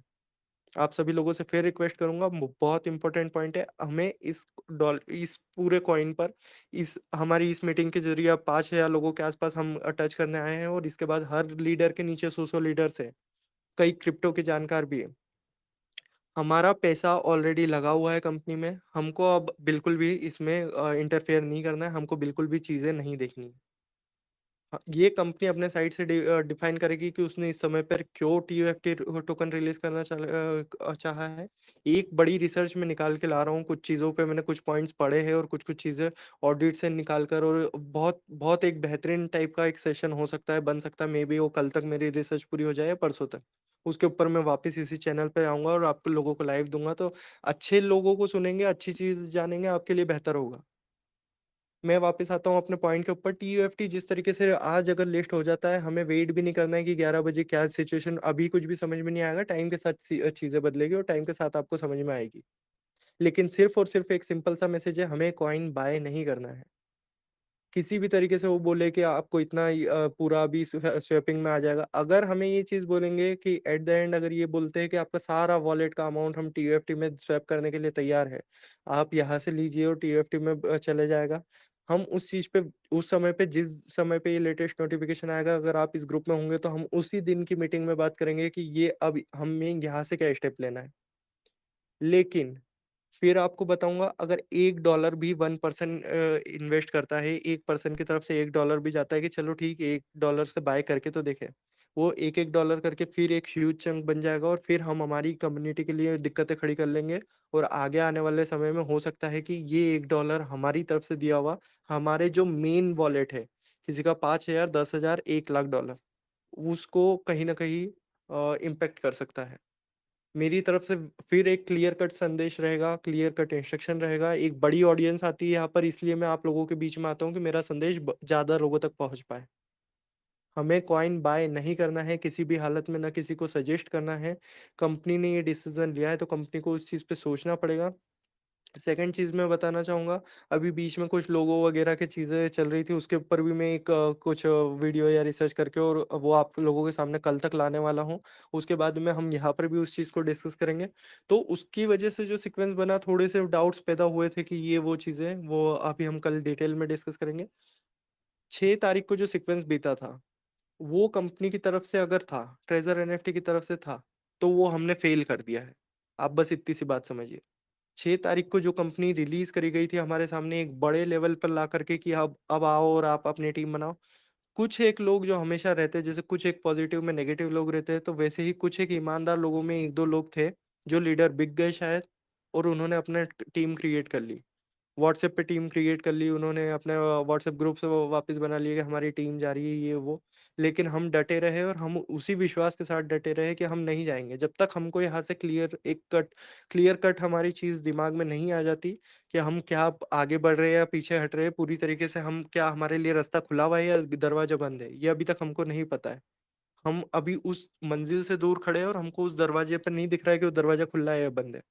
आप सभी लोगों से फिर रिक्वेस्ट करूंगा, बहुत इंपॉर्टेंट पॉइंट है, हमें इस पूरे कॉइन पर इस हमारी इस मीटिंग के जरिए 5,000 लोगों के आसपास हम टच करने आए हैं और इसके बाद हर लीडर के नीचे 100 लीडर्स है, कई क्रिप्टो के जानकार भी है। हमारा पैसा ऑलरेडी लगा हुआ है कंपनी में, हमको अब बिल्कुल भी इसमें इंटरफेयर नहीं करना है, हमको बिल्कुल भी चीज़ें नहीं देखनी है। हाँ, ये कंपनी अपने साइड से डिफाइन करेगी कि उसने इस समय पर क्यों टीयूएफटी टोकन रिलीज करना चाहा है। एक बड़ी रिसर्च में निकाल के ला रहा हूँ, कुछ चीज़ों पे मैंने कुछ पॉइंट्स पढ़े हैं और कुछ कुछ चीज़ें ऑडिट से निकाल कर, और बहुत बहुत एक बेहतरीन टाइप का एक सेशन हो सकता है, बन सकता है, मे बी वो कल तक मेरी रिसर्च पूरी हो जाए या परसों तक। उसके ऊपर मैं वापस इसी चैनल पे आऊंगा और आप लोगों को लाइव दूंगा, तो अच्छे लोगों को सुनेंगे, अच्छी चीज़ जानेंगे, आपके लिए बेहतर होगा। मैं वापस आता हूँ अपने पॉइंट के ऊपर, टीयूएफटी जिस तरीके से आज अगर लिस्ट हो जाता है हमें वेट भी नहीं करना है कि 11 बजे क्या सिचुएशन, अभी कुछ भी समझ में नहीं आएगा, टाइम के साथ चीजें बदलेगी और टाइम के साथ आपको समझ में आएगी। लेकिन सिर्फ और सिर्फ एक सिंपल सा मैसेज है, हमें कॉइन बाय नहीं करना है। किसी भी तरीके से वो बोले कि आपको इतना ही, पूरा अभी स्वैपिंग में आ जाएगा, अगर हमें ये चीज बोलेंगे कि एट द एंड अगर ये बोलते हैं कि आपका सारा वॉलेट का अमाउंट हम टीयूएफटी में स्वैप करने के लिए तैयार है, आप यहाँ से लीजिए और टीयूएफटी में चले जाएगा, हम उस चीज पे, उस समय पे जिस समय पे ये लेटेस्ट नोटिफिकेशन आएगा, अगर आप इस ग्रुप में होंगे तो हम उसी दिन की मीटिंग में बात करेंगे कि ये अब हमें यहाँ से क्या स्टेप लेना है। लेकिन फिर आपको बताऊंगा, अगर $1 भी 1 पर्सन इन्वेस्ट करता है, एक पर्सन की तरफ से $1 भी जाता है कि चलो ठीक है $1 से बाय करके तो देखे, वो एक एक डॉलर करके फिर एक ह्यूज चंक बन जाएगा और फिर हम हमारी कम्युनिटी के लिए दिक्कतें खड़ी कर लेंगे। और आगे आने वाले समय में हो सकता है कि ये $1 हमारी तरफ से दिया हुआ हमारे जो मेन वॉलेट है, किसी का 5,000 10,000 1 लाख डॉलर, उसको कहीं ना कहीं इम्पेक्ट कर सकता है। मेरी तरफ से फिर एक क्लियर कट संदेश रहेगा, क्लियर कट इंस्ट्रक्शन रहेगा। एक बड़ी ऑडियंस आती है यहाँ पर, इसलिए मैं आप लोगों के बीच में आता हूँ कि मेरा संदेश ज़्यादा लोगों तक पहुँच पाए। हमें कॉइन बाय नहीं करना है किसी भी हालत में, ना किसी को सजेस्ट करना है। कंपनी ने ये डिसीजन लिया है तो कंपनी को उस चीज़ पे सोचना पड़ेगा। सेकंड चीज़ मैं बताना चाहूँगा, अभी बीच में कुछ लोगो वगैरह की चीज़ें चल रही थी, उसके ऊपर भी मैं एक कुछ वीडियो या रिसर्च करके और वो आप लोगों के सामने कल तक लाने वाला हूँ। उसके बाद में हम यहाँ पर भी उस चीज़ को डिस्कस करेंगे। तो उसकी वजह से जो सीक्वेंस बना, थोड़े से डाउट्स पैदा हुए थे कि ये वो चीज़ें, वो अभी हम कल डिटेल में डिस्कस करेंगे। 6 तारीख को जो सीक्वेंस बीता था, वो कंपनी की तरफ से अगर था, ट्रेज़र एनएफटी की तरफ से था, तो वो हमने फ़ेल कर दिया है। आप बस इतनी सी बात समझिए। 6 तारीख को जो कंपनी रिलीज़ करी गई थी हमारे सामने एक बड़े लेवल पर ला करके कि अब आओ और आप अपनी टीम बनाओ। कुछ एक लोग जो हमेशा रहते हैं, जैसे कुछ एक पॉज़िटिव में नेगेटिव लोग रहते हैं, तो वैसे ही कुछ एक ईमानदार लोगों में 1-2 लोग थे, जो लीडर बिक गए शायद, और उन्होंने अपना ट टीम क्रिएट कर ली। व्हाट्सएप पे टीम क्रिएट कर ली उन्होंने, अपने व्हाट्सएप ग्रुप से वो वापस बना लिया कि हमारी टीम जा रही है ये वो। लेकिन हम डटे रहे और हम उसी विश्वास के साथ डटे रहे कि हम नहीं जाएँगे। जब तक हमको यहाँ से क्लियर कट हमारी चीज़ दिमाग में नहीं आ जाती कि हम क्या आगे बढ़ रहे हैं या पीछे हट रहे हैं, पूरी तरीके से हम क्या, हमारे लिए रास्ता खुला हुआ है या दरवाज़ा बंद है, ये अभी तक हमको नहीं पता है। हम अभी उस मंजिल से दूर खड़े हैं और हमको उस दरवाजे पे नहीं दिख रहा है कि वो दरवाज़ा खुला है या बंद है।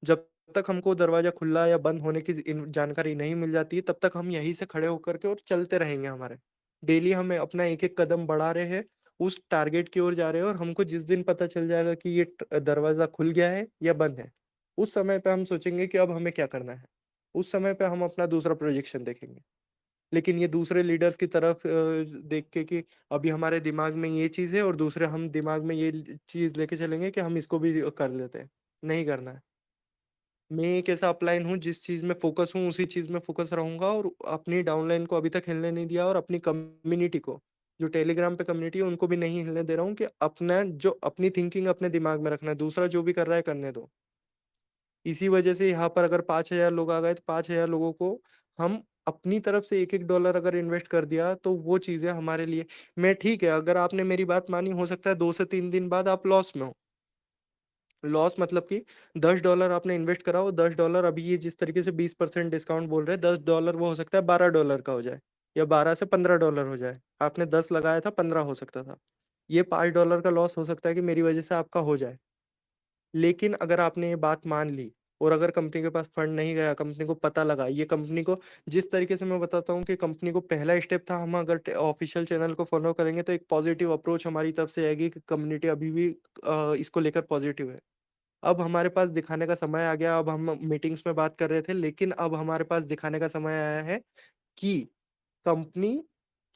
जब तक हमको दरवाज़ा खुला या बंद होने की जानकारी नहीं मिल जाती है, तब तक हम यहीं से खड़े होकर के और चलते रहेंगे हमारे। डेली हमें अपना एक-एक कदम बढ़ा रहे हैं, उस टारगेट की ओर जा रहे हैं, और हमको जिस दिन पता चल जाएगा कि ये दरवाज़ा खुल गया है या बंद है, उस समय पे हम सोचेंगे कि अब हमें क्या करना है। उस समय पे हम अपना दूसरा प्रोजेक्शन देखेंगे। लेकिन ये दूसरे लीडर्स की तरफ देख के कि अभी हमारे दिमाग में ये चीज़ है और दूसरे हम दिमाग में ये चीज़ लेके चलेंगे कि हम इसको भी कर लेते हैं। नहीं करना है। मैं एक ऐसा अपलाइन हूँ, जिस चीज़ में फ़ोकस हूँ उसी चीज़ में फ़ोकस रहूँगा, और अपनी डाउनलाइन को अभी तक हिलने नहीं दिया, और अपनी कम्युनिटी को, जो टेलीग्राम पे कम्युनिटी है उनको भी नहीं हिलने दे रहा हूँ कि अपना जो अपनी थिंकिंग अपने दिमाग में रखना है, दूसरा जो भी कर रहा है करने दो। इसी वजह से यहाँ पर अगर 5,000 लोग आ गए तो 5,000 लोगों को हम अपनी तरफ से $1-1 अगर इन्वेस्ट कर दिया, तो वो चीज़ें हमारे लिए, मैं ठीक है, अगर आपने मेरी बात मानी, हो सकता है 2 से 3 दिन बाद आप लॉस में हो। लॉस मतलब कि $10 आपने इन्वेस्ट करा, वो $10 अभी ये जिस तरीके से 20% डिस्काउंट बोल रहे हैं, $10 वो हो सकता है $12 का हो जाए, या 12 से $15 हो जाए। आपने 10 लगाया था, 15 हो सकता था। ये $5 का लॉस हो सकता है कि मेरी वजह से आपका हो जाए। लेकिन अगर आपने ये बात मान ली, और अगर कंपनी के पास फंड नहीं गया, कंपनी को पता लगा, ये कंपनी को, जिस तरीके से मैं बताता हूँ कि कंपनी को पहला स्टेप था, हम अगर ऑफिशियल चैनल को फॉलो करेंगे तो एक पॉजिटिव अप्रोच हमारी तरफ से आएगी कि कम्युनिटी अभी भी इसको लेकर पॉजिटिव है। अब हमारे पास दिखाने का समय आ गया, अब हम मीटिंग्स में बात कर रहे थे, लेकिन अब हमारे पास दिखाने का समय आया है कि कंपनी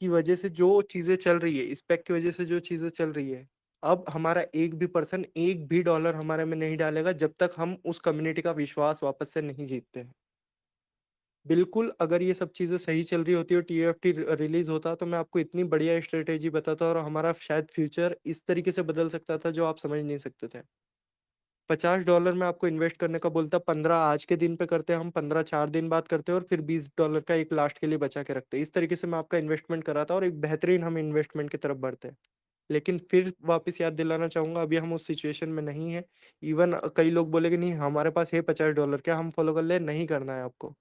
की वजह से जो चीज़ें चल रही है, स्पेक की वजह से जो चीज़ें चल रही है, अब हमारा एक भी पर्सन, एक भी डॉलर हमारे में नहीं डालेगा जब तक हम उस कम्युनिटी का विश्वास वापस से नहीं जीतते हैं। बिल्कुल, अगर ये सब चीज़ें सही चल रही होती और टीएफटी रिलीज़ होता, तो मैं आपको इतनी बढ़िया स्ट्रैटेजी बताता और हमारा शायद फ्यूचर इस तरीके से बदल सकता था जो आप समझ नहीं सकते थे। $50 में आपको इन्वेस्ट करने का बोलता, 15 आज के दिन पे करते हम, 15 4 दिन बाद करते और फिर $20 का एक लास्ट के लिए बचा के रखते। इस तरीके से मैं आपका इन्वेस्टमेंट कराता और एक बेहतरीन हम इन्वेस्टमेंट की तरफ बढ़ते। लेकिन फिर वापस याद दिलाना चाहूँगा, अभी हम उस सिचुएशन में नहीं हैं। इवन कई लोग बोलेंगे नहीं हमारे पास है $50, क्या हम फॉलो कर लें? नहीं करना है आपको।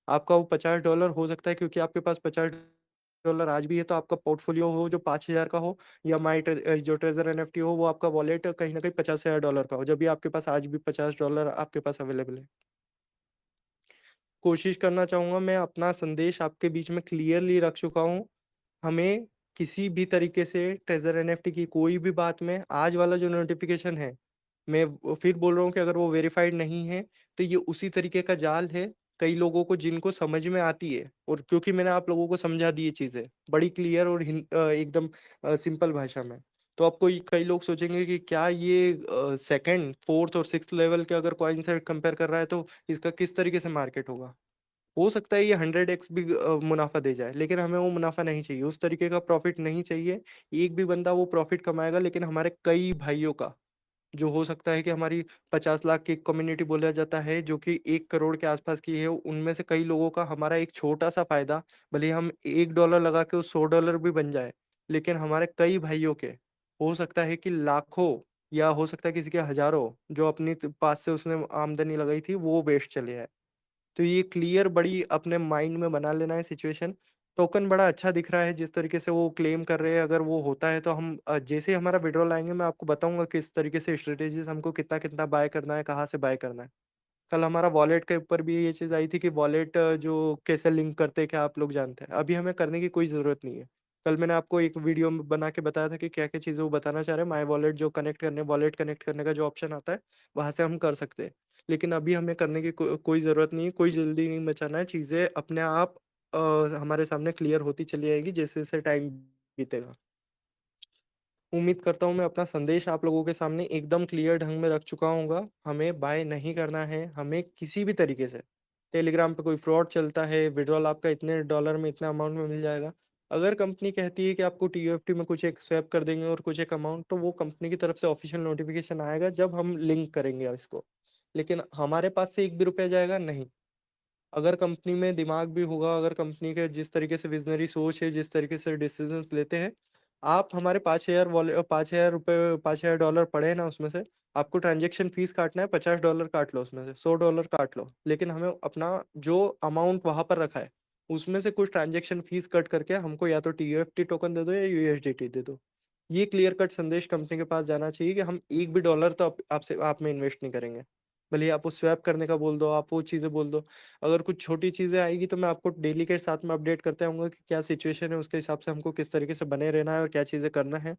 आपका वो $50 हो सकता है, क्योंकि आपके पास $50 आज भी है, तो आपका पोर्टफोलियो हो जो 5,000 का हो, या जो ट्रेज़र एनएफटी हो, वो आपका वॉलेट कहीं न कहीं $50,000 का हो, जब भी आपके पास आज भी $50 आपके पास अवेलेबल है। कोशिश करना चाहूँगा, मैं अपना संदेश आपके बीच में क्लियरली रख चुका हूँ। हमें किसी भी तरीके से ट्रेज़र एनएफटी की कोई भी बात में, आज वाला जो नोटिफ़िकेशन है, मैं वो फिर बोल रहा हूँ कि अगर वो वेरिफ़ाइड नहीं है, तो ये उसी तरीके का जाल है, कई लोगों को जिनको समझ में आती है, और क्योंकि मैंने आप लोगों को समझा दी ये चीज़ें, बड़ी क्लियर और एकदम सिंपल भाषा में। तो अब कई लोग सोचेंगे कि क्या ये 2nd, 4th और 6th लेवल के अगर कॉइन से कंपेयर कर रहा है, तो इसका किस तरीके से मार्केट होगा? हो सकता है ये 100x भी मुनाफ़ा दे जाए, लेकिन हमें वो मुनाफ़ा नहीं चाहिए, उस तरीके का प्रॉफ़िट नहीं चाहिए। एक भी बंदा वो प्रॉफ़िट कमाएगा, लेकिन हमारे कई भाइयों का, जो हो सकता है कि हमारी 50 लाख की कम्युनिटी बोला जाता है, जो कि 1 करोड़ के आस-पास की है, उनमें से कई लोगों का हमारा एक छोटा-सा फ़ायदा, भले ही हम $1 लगा के वो $100 भी बन जाए, लेकिन हमारे कई भाइयों के, हो सकता है कि लाखों या हो सकता है किसी के हजारों, जो अपनी पास से उसने आमदनी लगाई थी वो वेस्ट चले जाए। तो ये क्लियर बड़ी अपने माइंड में बना लेना है सिचुएशन। टोकन बड़ा अच्छा दिख रहा है जिस तरीके से वो क्लेम कर रहे हैं, अगर वो होता है तो हम जैसे ही हमारा विड्रॉल आएंगे मैं आपको बताऊंगा किस तरीके से स्ट्रेटेजीज हमको कितना कितना बाय करना है, कहाँ से बाय करना है। कल हमारा वॉलेट के ऊपर भी ये चीज़ आई थी कि वॉलेट जो कैसे लिंक करते हैं, क्या आप लोग जानते हैं? अभी हमें करने की कोई ज़रूरत नहीं है। कल मैंने आपको एक वीडियो में बना के बताया था कि क्या क्या चीज़ें वो बताना चाह रहे हैं। माई वॉलेट जो कनेक्ट करने, वॉलेट कनेक्ट करने का जो ऑप्शन आता है, वहाँ से हम कर सकते हैं। लेकिन अभी हमें करने की कोई ज़रूरत नहीं है, कोई जल्दी नहीं मचाना है। चीज़ें अपने आप हमारे सामने क्लियर होती चली जाएगी जैसे जैसे टाइम बीतेगा। उम्मीद करता हूँ मैं अपना संदेश आप लोगों के सामने एकदम क्लियर ढंग में रख चुका हूँगा। हमें बाय नहीं करना है, हमें किसी भी तरीके से। टेलीग्राम पे कोई फ्रॉड चलता है, विड्रॉल आपका इतने डॉलर में इतना अमाउंट में मिल जाएगा। अगर कंपनी कहती है कि आपको टीओएफटी में कुछ एक स्वैप कर देंगे और कुछ एक अमाउंट, तो वो कंपनी की तरफ से ऑफिशियल नोटिफिकेशन आएगा जब हम लिंक करेंगे इसको। लेकिन हमारे पास से एक भी रुपया जाएगा नहीं। अगर कंपनी में दिमाग भी होगा, अगर कंपनी के जिस तरीके से विजनरी सोच है, जिस तरीके से डिसीजंस लेते हैं, आप हमारे 5,000 वॉले 5,000 रुपये, 5,000 डॉलर पड़े ना उसमें से, आपको ट्रांजेक्शन फीस काटना है, $50 काट लो, उसमें से $100 काट लो, लेकिन हमें अपना जो अमाउंट वहां पर रखा है उसमें से कुछ ट्रांजेक्शन फीस कट करके हमको या तो टीयूएफटी टोकन दे दो या यूएसडीटी दे दो। ये क्लियर कट संदेश कंपनी के पास जाना चाहिए कि हम एक भी डॉलर तो आपसे आप में इन्वेस्ट नहीं करेंगे। भले ही आप वो स्वैप करने का बोल दो, आप वो चीज़ें बोल दो। अगर कुछ छोटी चीज़ें आएगी तो मैं आपको डेली के साथ में अपडेट करते रहूँगा कि क्या सिचुएशन है, उसके हिसाब से हमको किस तरीके से बने रहना है और क्या चीज़ें करना है।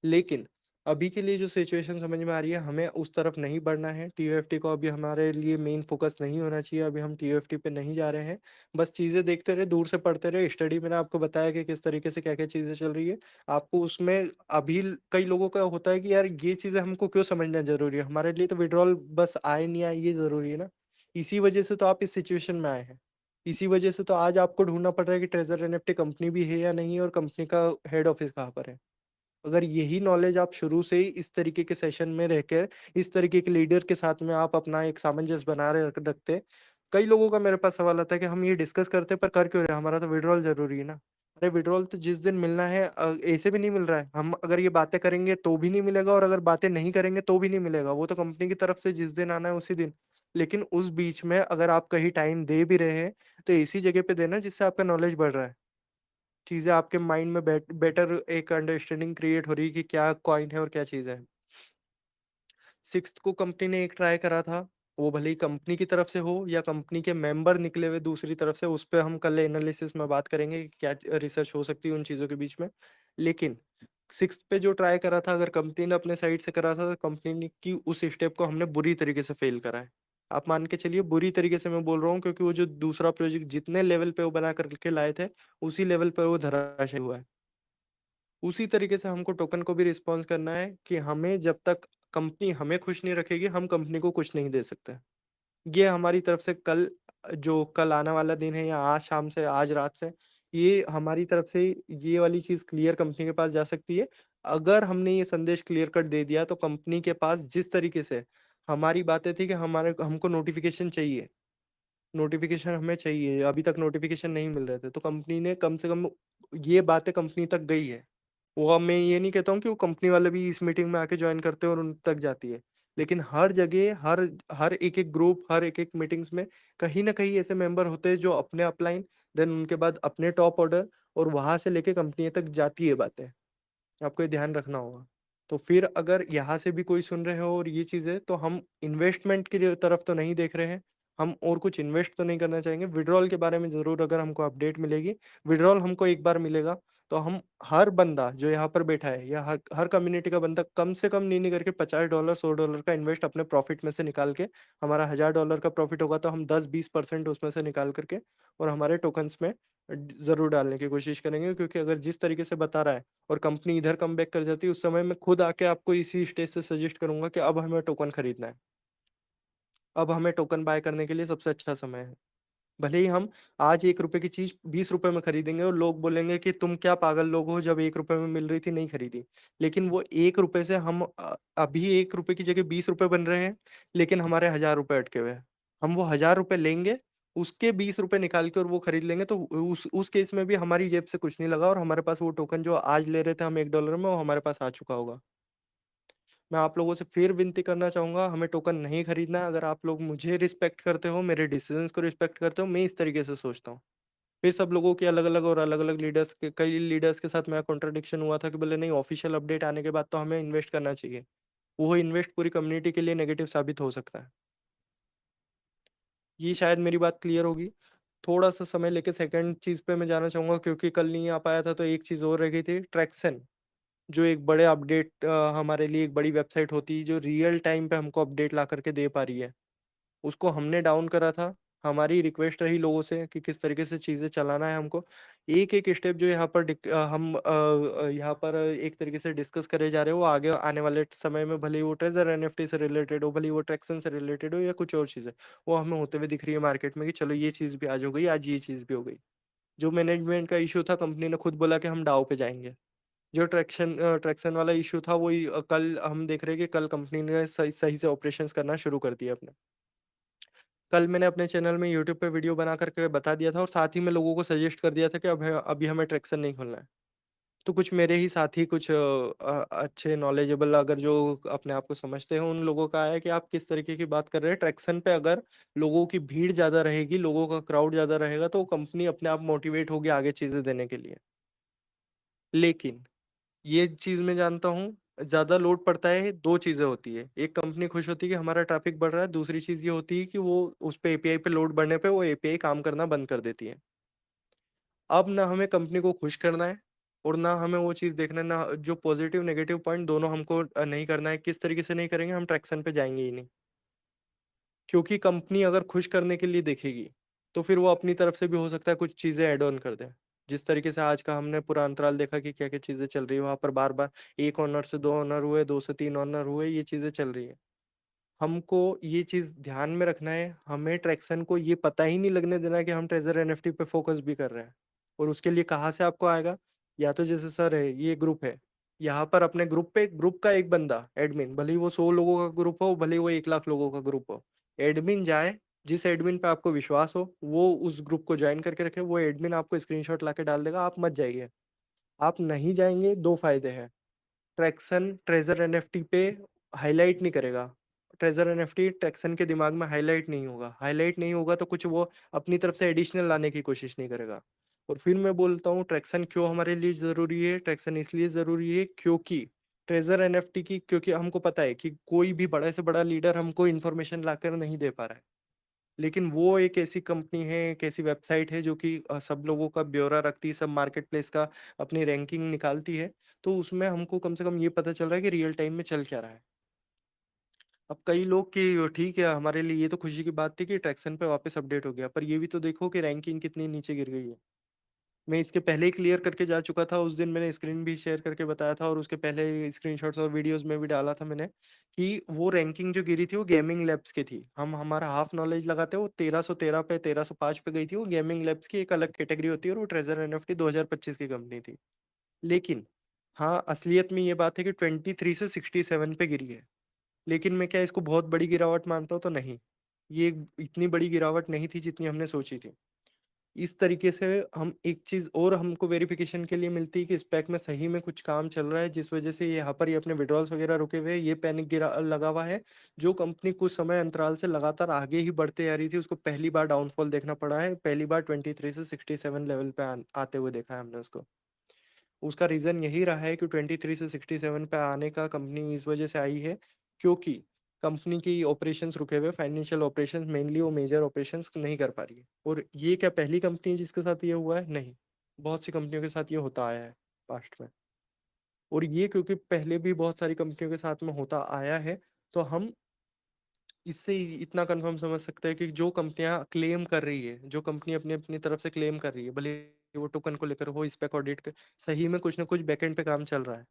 लेकिन अभी के लिए जो सिचुएशन समझ में आ रही है, हमें उस तरफ नहीं बढ़ना है। टीओएफटी को अभी हमारे लिए मेन फोकस नहीं होना चाहिए, अभी हम टीओएफटी पे नहीं जा रहे हैं। बस चीज़ें देखते रहे, दूर से पढ़ते रहे। स्टडी मैंने आपको बताया कि किस तरीके से क्या-क्या चीज़ें चल रही है। आपको उसमें अभी कई लोगों का होता है कि यार ये चीज़ें हमको क्यों समझना ज़रूरी है? हमारे लिए तो विड्रॉल बस आए नहीं आए ये ज़रूरी है ना। इसी वजह से तो आप इस सिचुएशन में आए हैं। इसी वजह से तो आज आपको ढूँढना पड़ रहा है कि ट्रेज़र एनएफटी कंपनी भी है या नहीं है और कंपनी का हेड ऑफ़िस कहाँ पर है। अगर यही नॉलेज आप शुरू से ही इस तरीके के सेशन में रहकर, इस तरीके के लीडर के साथ में आप अपना एक सामंजस्य बना रहे रखते। कई लोगों का मेरे पास सवाल आता है कि हम ये डिस्कस करते हैं पर कर क्यों रहे हैं? हमारा तो विड्रॉल ज़रूरी है ना। अरे विड्रॉल तो जिस दिन मिलना है ऐसे भी नहीं मिल रहा है। हम अगर ये बातें करेंगे तो भी नहीं मिलेगा और अगर बातें नहीं करेंगे तो भी नहीं मिलेगा। वो तो कंपनी की तरफ से जिस दिन आना है उसी दिन। लेकिन उस बीच में अगर आप कहीं टाइम दे भी रहे हैं, तो ऐसी जगह पे देना जिससे आपका नॉलेज बढ़ रहा है। चीज़ें आपके माइंड में बेटर एक अंडरस्टैंडिंग क्रिएट हो रही है कि क्या कॉइन है और क्या चीज़ है। सिक्स्थ को कंपनी ने एक ट्राई करा था, वो भले ही कंपनी की तरफ से हो या कंपनी के मेंबर निकले हुए दूसरी तरफ से, उस पे हम कल एनालिसिस में बात करेंगे कि क्या रिसर्च हो सकती है उन चीज़ों के बीच में। लेकिन सिक्स्थ पे जो ट्राई करा था, अगर कंपनी ने अपने साइड से करा था, तो कंपनी ने की उस स्टेप को हमने बुरी तरीके से फेल करा है। आप मान के चलिए बुरी तरीके से मैं बोल रहा हूँ, क्योंकि वो जो दूसरा प्रोजेक्ट जितने लेवल पे वो बना करके लाए थे, उसी लेवल पर वो धराशायी हुआ है। उसी तरीके से हमको टोकन को भी रिस्पॉन्स करना है कि हमें जब तक कंपनी हमें खुश नहीं रखेगी, हम कंपनी को कुछ नहीं दे सकते। ये हमारी तरफ से कल, जो कल आने वाला दिन है या आज शाम से, आज रात से, ये हमारी तरफ से ये वाली चीज़ क्लियर कंपनी के पास जा सकती है। अगर हमने ये संदेश क्लियर कट दे दिया तो कंपनी के पास जिस तरीके से हमारी बातें थी कि हमारे हमको नोटिफ़िकेशन चाहिए, नोटिफ़िकेशन हमें चाहिए, अभी तक नोटिफ़िकेशन नहीं मिल रहे थे, तो कंपनी ने कम से कम ये बातें कंपनी तक गई है। वो अब मैं ये नहीं कहता हूँ कि वो कंपनी वाले भी इस मीटिंग में आके जॉइन करते हैं और उन तक जाती है। लेकिन हर जगह, हर हर एक-एक ग्रुप, हर एक-एक मीटिंग्स में कहीं न कहीं ऐसे मेंबर होते हैं जो अपने अपलाइन, देन उनके बाद अपने टॉप ऑर्डर, और वहाँ से लेके कंपनी तक जाती है बातें। आपको ये ध्यान रखना होगा। तो फिर अगर यहाँ से भी कोई सुन रहे हो और ये चीज़ें, तो हम इन्वेस्टमेंट की तरफ तो नहीं देख रहे हैं। हम और कुछ इन्वेस्ट तो नहीं करना चाहेंगे। विथड्रॉल के बारे में ज़रूर अगर हमको अपडेट मिलेगी, विथड्रॉल हमको एक बार मिलेगा, तो हम हर बंदा जो यहाँ पर बैठा है या हर हर कम्युनिटी का बंदा कम से कम नहीं करके $50 $100 का इन्वेस्ट अपने प्रॉफिट में से निकाल के, हमारा $1000 का प्रॉफिट होगा तो हम 10-20% उसमें से निकाल करके और हमारे टोकन्स में ज़रूर डालने की कोशिश करेंगे, क्योंकि अगर जिस तरीके से बता रहा है और कंपनी इधर कमबैक कर जाती है, उस समय मैं खुद आके आपको इसी स्टेज से सजेस्ट करूंगा कि अब हमें टोकन खरीदना है। अब हमें टोकन बाय करने के लिए सबसे अच्छा समय है। भले ही हम आज ₹1 की चीज़ ₹20 में खरीदेंगे और लोग बोलेंगे कि तुम क्या पागल लोग हो, जब ₹1 में मिल रही थी नहीं खरीदी। लेकिन वो ₹1 से हम अभी ₹1 की जगह ₹20 बन रहे हैं, लेकिन हमारे ₹1000 अटके हुए हैं। हम वो ₹1000 लेंगे, उसके ₹20 निकाल के और वो खरीद लेंगे, तो उस केस में भी हमारी जेब से कुछ नहीं लगा और हमारे पास वो टोकन जो आज ले रहे थे हम $1 में, वो हमारे पास आ चुका होगा। मैं आप लोगों से फिर विनती करना चाहूँगा, हमें टोकन नहीं खरीदना है। अगर आप लोग मुझे रिस्पेक्ट करते हो, मेरे डिसीज़न्स को रिस्पेक्ट करते हो, मैं इस तरीके से सोचता हूँ। फिर सब लोगों की अलग-अलग और अलग-अलग लीडर्स के कई लीडर्स के साथ मेरा कॉन्ट्रडिक्शन हुआ था कि बोले नहीं, ऑफिशियल अपडेट आने के बाद तो हमें इन्वेस्ट करना चाहिए। वो इन्वेस्ट पूरी कम्युनिटी के लिए नेगेटिव साबित हो सकता है। ये शायद मेरी बात क्लियर होगी। थोड़ा-सा समय लेके सेकंड चीज़ पे मैं जाना चाहूँगा, क्योंकि कल नहीं आ पाया था तो एक चीज़ और रह गई थी, ट्रैक्सन। जो एक बड़े अपडेट हमारे लिए एक बड़ी वेबसाइट होती है जो रियल टाइम पे हमको अपडेट ला करके दे पा रही है। उसको हमने डाउन करा था। हमारी रिक्वेस्ट रही लोगों से कि किस तरीके से चीज़ें चलाना है हमको। एक-एक स्टेप जो यहाँ पर यहाँ पर एक तरीके से डिस्कस करे जा रहे हो, वो आगे आने वाले समय में भले ही वो ट्रेज़र एनएफटी से रिलेटेड हो, भले ही वो ट्रैक्सन से रिलेटेड हो या कुछ और चीज़ें, वो हमें होते हुए दिख रही है मार्केट में कि चलो ये चीज़ भी आज हो गई, आज ये चीज़ भी हो गई। जो मैनेजमेंट का इश्यू था, कंपनी ने खुद बोला कि हम डाउ पे जाएँगे। जो ट्रैक्सन वाला इश्यू था वही कल हम देख रहे हैं कि कल कंपनी ने सही सही से ऑपरेशंस करना शुरू कर दिए अपने। कल मैंने अपने चैनल में यूट्यूब पे वीडियो बना कर के बता दिया था और साथ ही में लोगों को सजेस्ट कर दिया था कि अभी हमें ट्रैक्सन नहीं खोलना है। तो कुछ मेरे ही साथी, कुछ अच्छे नॉलेजेबल अगर जो अपने आप को समझते हैं, उन लोगों का है कि आप किस तरीके की बात कर रहे हैं। ट्रैक्सन पे अगर लोगों की भीड़ ज़्यादा रहेगी, लोगों का क्राउड ज़्यादा रहेगा तो कंपनी अपने आप मोटिवेट होगी आगे चीज़ें देने के लिए। लेकिन ये चीज़ मैं जानता हूँ, ज़्यादा लोड पड़ता है, 2 चीज़ें होती है। एक, कंपनी खुश होती है कि हमारा ट्रैफ़िक बढ़ रहा है, दूसरी चीज़ ये होती है कि वो उस पे एपीआई पे लोड बढ़ने पे वो एपीआई काम करना बंद कर देती है। अब ना हमें कंपनी को खुश करना है और ना हमें वो चीज़ देखना है, ना जो पॉज़िटिव नेगेटिव पॉइंट दोनों हमको नहीं करना है। किस तरीके से नहीं करेंगे, हम ट्रैक्शन पे जाएँगे ही नहीं। क्योंकि कंपनी अगर खुश करने के लिए देखेगी, तो फिर वो अपनी तरफ से भी हो सकता है कुछ चीज़ें ऐड ऑन कर दें। जिस तरीके से आज का हमने पूरा अंतराल देखा कि क्या-क्या चीज़ें चल रही है, वहाँ पर बार-बार 1 ओनर से 2 ओनर हुए, 2 से 3 ओनर हुए, ये चीज़ें चल रही है। हमको ये चीज़ ध्यान में रखना है, हमें ट्रैक्सन को ये पता ही नहीं लगने देना है कि हम ट्रेज़र एनएफटी पे फ़ोकस भी कर रहे हैं। और उसके लिए कहाँ से आपको आएगा? या तो जैसे सर है, ये ग्रुप है, यहाँ पर अपने ग्रुप पे ग्रुप का एक बंदा एडमिन, भले ही वो 100 लोगों का ग्रुप हो, भले ही वो 1 लाख लोगों का ग्रुप हो। एडमिन जाए, जिस एडमिन पे आपको विश्वास हो, वो उस ग्रुप को जॉइन करके रखे, वो एडमिन आपको स्क्रीनशॉट लाके डाल देगा, आप मत जाइए। आप नहीं जाएँगे, 2 फ़ायदे हैं। ट्रैक्सन ट्रेज़र एनएफटी पे हाइलाइट नहीं करेगा। ट्रेज़र एनएफटी ट्रैक्सन के दिमाग में हाइलाइट नहीं होगा। हाइलाइट नहीं होगा तो कुछ वो अपनी तरफ से एडिशनल लाने की कोशिश नहीं करेगा। और फिर मैं बोलता हूँ, ट्रैक्सन क्यों हमारे लिए ज़रूरी है? ट्रैक्सन इसलिए ज़रूरी है क्योंकि ट्रेज़र एनएफटी की, क्योंकि हमको पता है कि कोई भी बड़े से बड़ा लीडर हमको इन्फॉर्मेशन लाकर नहीं दे पा रहा है। लेकिन वो एक ऐसी कंपनी है, एक ऐसी वेबसाइट है जो कि सब लोगों का ब्यौरा रखती है, सब मार्केट प्लेस का अपनी रैंकिंग निकालती है। तो उसमें हमको कम से कम ये पता चल रहा है कि रियल टाइम में चल क्या रहा है। अब कई लोग कि ठीक है, हमारे लिए ये तो खुशी की बात थी कि ट्रैक्सन पे वापस अपडेट हो गया, पर ये भी तो देखो कि रैंकिंग कितनी नीचे गिर गई है। मैं इसके पहले ही क्लियर करके जा चुका था, उस दिन मैंने स्क्रीन भी शेयर करके बताया था और उसके पहले स्क्रीनशॉट्स और वीडियोज़ में भी डाला था मैंने, कि वो रैंकिंग जो गिरी थी वो गेमिंग लैब्स की थी। हम हमारा हाफ नॉलेज लगाते वो 1313 पे 1305 पे गई थी, वो गेमिंग लैब्स की एक अलग कैटेगरी होती है और वो ट्रेज़र एनएफटी 2025 की कंपनी थी। लेकिन हाँ, असलियत में ये बात है कि 23 से 67 पे गिरी है। लेकिन मैं क्या इसको बहुत बड़ी गिरावट मानता हूँ? तो नहीं। ये इतनी बड़ी गिरावट नहीं थी जितनी हमने सोची थी। इस तरीके से हम एक चीज़ और हमको वेरिफ़िकेशन के लिए मिलती है कि स्पेक में सही में कुछ काम चल रहा है, जिस वज़ह से यहाँ पर ये अपने विथड्रॉल्स वग़ैरह रुके हुए हैं, ये पैनिक लगा हुआ है। जो कंपनी कुछ समय अंतराल से लगातार आगे ही बढ़ते आ रही थी, उसको पहली बार डाउनफ़ॉल देखना पड़ा है। पहली बार 23 से 67 लेवल पे आते हुए देखा है हमने उसको। उसका रीज़न यही रहा है कि 23 से 67 पे आने का कंपनी इस वजह से आई है, क्योंकि कंपनी की ऑपरेशंस रुके हुए, फाइनेंशियल ऑपरेशंस मेनली वो मेजर ऑपरेशंस नहीं कर पा रही है। और ये क्या पहली कंपनी है जिसके साथ ये हुआ है? नहीं, बहुत सी कंपनियों के साथ ये होता आया है पास्ट में। और ये क्योंकि पहले भी बहुत सारी कंपनियों के साथ में होता आया है, तो हम इससे इतना कंफर्म समझ सकते हैं कि जो कंपनियां क्लेम कर रही है, जो कंपनी अपनी अपनी तरफ से क्लेम कर रही है, भले वो टोकन को लेकर हो, स्पेक ऑडिट के, सही में कुछ ना कुछ बैकएंड पे काम चल रहा है।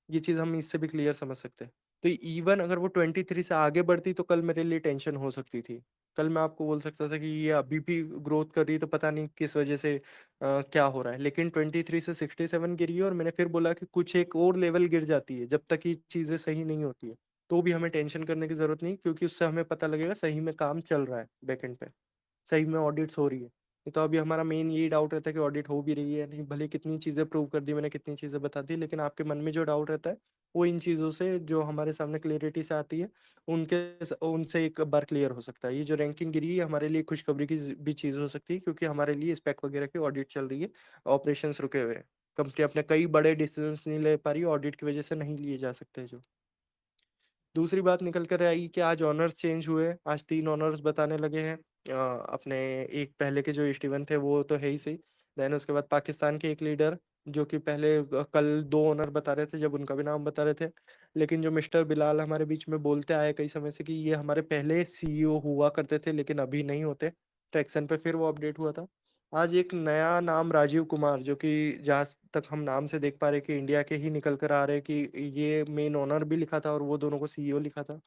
ये चीज़ हम इससे भी क्लियर समझ सकते हैं। तो इवन अगर वो 23 से आगे बढ़ती तो कल मेरे लिए टेंशन हो सकती थी। कल मैं आपको बोल सकता था कि ये अभी भी ग्रोथ कर रही है तो पता नहीं किस वजह से क्या हो रहा है। लेकिन 23 से 67 गिरी है और मैंने फिर बोला कि कुछ एक और लेवल गिर जाती है जब तक ये चीज़ें सही नहीं होती है। तो भी हमें टेंशन करने की ज़रूरत नहीं, क्योंकि उससे हमें पता लगेगा सही में काम चल रहा है बैकएंड पे, सही में ऑडिट्स हो रही है। नहीं तो अभी हमारा मेन यही डाउट रहता है कि ऑडिट हो भी रही है नहीं, भले कितनी चीज़ें प्रूव कर दी मैंने, कितनी चीज़ें बता दी, लेकिन आपके मन में जो डाउट रहता है वो इन चीज़ों से जो हमारे सामने क्लियरिटी से आती है उनसे एक बार क्लियर हो सकता है। ये जो रैंकिंग गिरी है हमारे लिए खुशखबरी की भी चीज़ हो सकती है, क्योंकि हमारे लिए स्पेक वगैरह की ऑडिट चल रही है, ऑपरेशंस रुके हुए हैं, कंपनी अपने कई बड़े डिसीजंस नहीं ले पा रही, ऑडिट की वजह से नहीं लिए जा सकते जो। दूसरी बात निकल कर आई कि आज ऑनर्स चेंज हुए, आज 3 ऑनर्स बताने लगे हैं। अपने एक पहले के जो स्टीवन थे वो तो है ही सही, देन उसके बाद पाकिस्तान के एक लीडर जो कि पहले कल 2 ऑनर बता रहे थे जब उनका भी नाम बता रहे थे, लेकिन जो मिस्टर बिलाल हमारे बीच में बोलते आए कई समय से कि ये हमारे पहले सीईओ हुआ करते थे लेकिन अभी नहीं होते, ट्रैक्सन पे फिर वो अपडेट हुआ था। आज एक नया नाम राजीव कुमार, जो कि जहाँ तक हम नाम से देख पा रहे कि इंडिया के ही निकल कर आ रहे कि ये मेन ओनर भी लिखा था और वो दोनों को सीईओ लिखा था।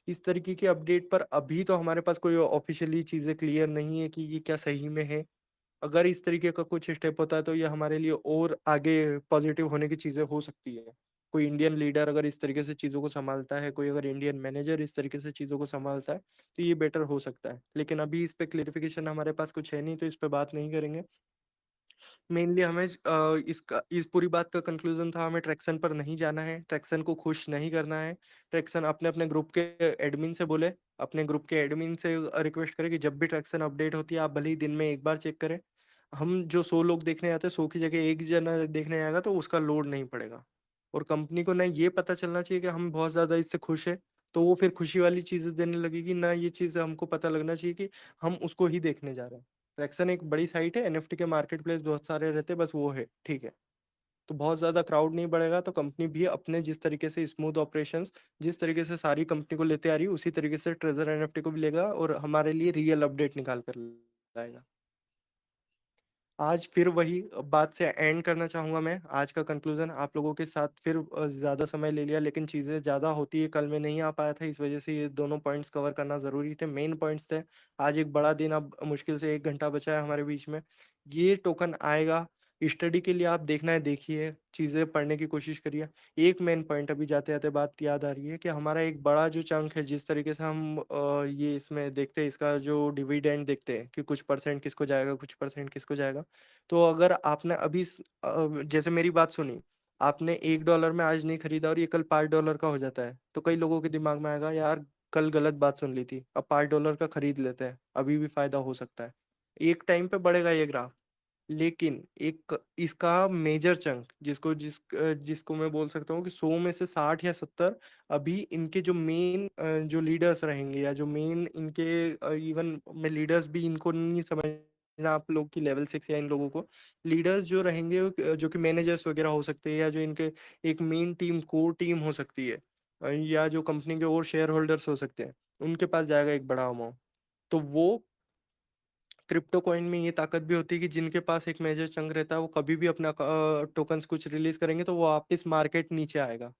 इस तरीके की अपडेट पर अभी तो हमारे पास कोई ऑफिशियली चीज़ें क्लियर नहीं है कि ये क्या सही में है। अगर इस तरीके का कुछ स्टेप होता है तो ये हमारे लिए और आगे पॉजिटिव होने की चीज़ें हो सकती है। कोई इंडियन लीडर अगर इस तरीके से चीज़ों को संभालता है, कोई अगर इंडियन मैनेजर इस तरीके से चीज़ों को संभालता है, तो ये बेटर हो सकता है। लेकिन अभी इस पे क्लेरिफिकेशन हमारे पास कुछ है नहीं, तो इस पे बात नहीं करेंगे। मेनली हमें इसका इस पूरी बात का कंक्लूजन था, हमें ट्रैक्सन पर नहीं जाना है, ट्रैक्सन को खुश नहीं करना है। ट्रैक्सन अपने अपने ग्रुप के एडमिन से बोले, अपने ग्रुप के एडमिन से रिक्वेस्ट करें कि जब भी ट्रैक्सन अपडेट होती है आप भले ही दिन में एक बार चेक करें। हम जो 100 लोग देखने आते हैं 100 की जगह एक जना देखने आएगा तो उसका लोड नहीं पड़ेगा। और कंपनी को ना ये पता चलना चाहिए कि हम बहुत ज़्यादा इससे खुश हैं, तो वो फिर खुशी वाली चीज़ें देने लगेगी, ना ये चीज़ हमको पता लगना चाहिए कि हम उसको ही देखने जा रहे हैं। ट्रैक्सन एक बड़ी साइट है, एनएफटी के मार्केट प्लेस बहुत सारे रहते हैं, बस वो है, ठीक है। तो बहुत ज़्यादा क्राउड नहीं बढ़ेगा तो कंपनी भी अपने जिस तरीके से स्मूथ ऑपरेशंस, जिस तरीके से सारी कंपनी को लेते आ रही है उसी तरीके से ट्रेजर एनएफटी को भी लेगा और हमारे लिए रियल अपडेट निकाल कर लाएगा। आज फिर वही बात से एंड करना चाहूँगा मैं, आज का कंक्लूज़न आप लोगों के साथ फिर ज़्यादा समय ले लिया, लेकिन चीज़ें ज़्यादा होती है, कल मैं नहीं आ पाया था, इस वजह से ये दोनों पॉइंट्स कवर करना ज़रूरी थे, मेन पॉइंट्स थे। आज एक बड़ा दिन, अब मुश्किल से 1 घंटा बचा है हमारे बीच में। ये टोकन आएगा, स्टडी के लिए आप देखना है देखिए, चीज़ें पढ़ने की कोशिश करिए। एक मेन पॉइंट अभी जाते-जाते बात याद आ रही है कि हमारा एक बड़ा जो चंक है, जिस तरीके से हम ये इसमें देखते हैं, इसका जो डिविडेंड देखते हैं कि कुछ परसेंट किसको जाएगा, कुछ परसेंट किसको जाएगा। तो अगर आपने अभी जैसे मेरी बात सुनी, आपने $1 में आज नहीं खरीदा और ये कल $5 का हो जाता है, तो कई लोगों के दिमाग में आएगा यार कल गलत बात सुन ली थी, अब $5 का खरीद लेते हैं, अभी भी फायदा हो सकता है। एक टाइम पे बढ़ेगा ये ग्राफ, लेकिन एक इसका मेजर चंक जिसको मैं बोल सकता हूँ कि 100 में से 60 या 70 अभी इनके जो मेन जो लीडर्स रहेंगे या जो मेन इनके इवन मैं लीडर्स भी इनको नहीं समझना, आप लोग की लेवल 6 या इन लोगों को लीडर्स जो रहेंगे जो कि मैनेजर्स वगैरह हो सकते हैं या जो इनके एक मेन टीम कोर टीम हो सकती है, या जो कंपनी के और शेयर होल्डर्स हो सकते हैं, उनके पास जाएगा एक बड़ा अमाउंट। तो वो क्रिप्टो कॉइन में ये ताकत भी होती है कि जिनके पास एक मेजर चंक रहता है वो कभी भी अपना टोकन्स कुछ रिलीज करेंगे तो वो वापस मार्केट नीचे आएगा।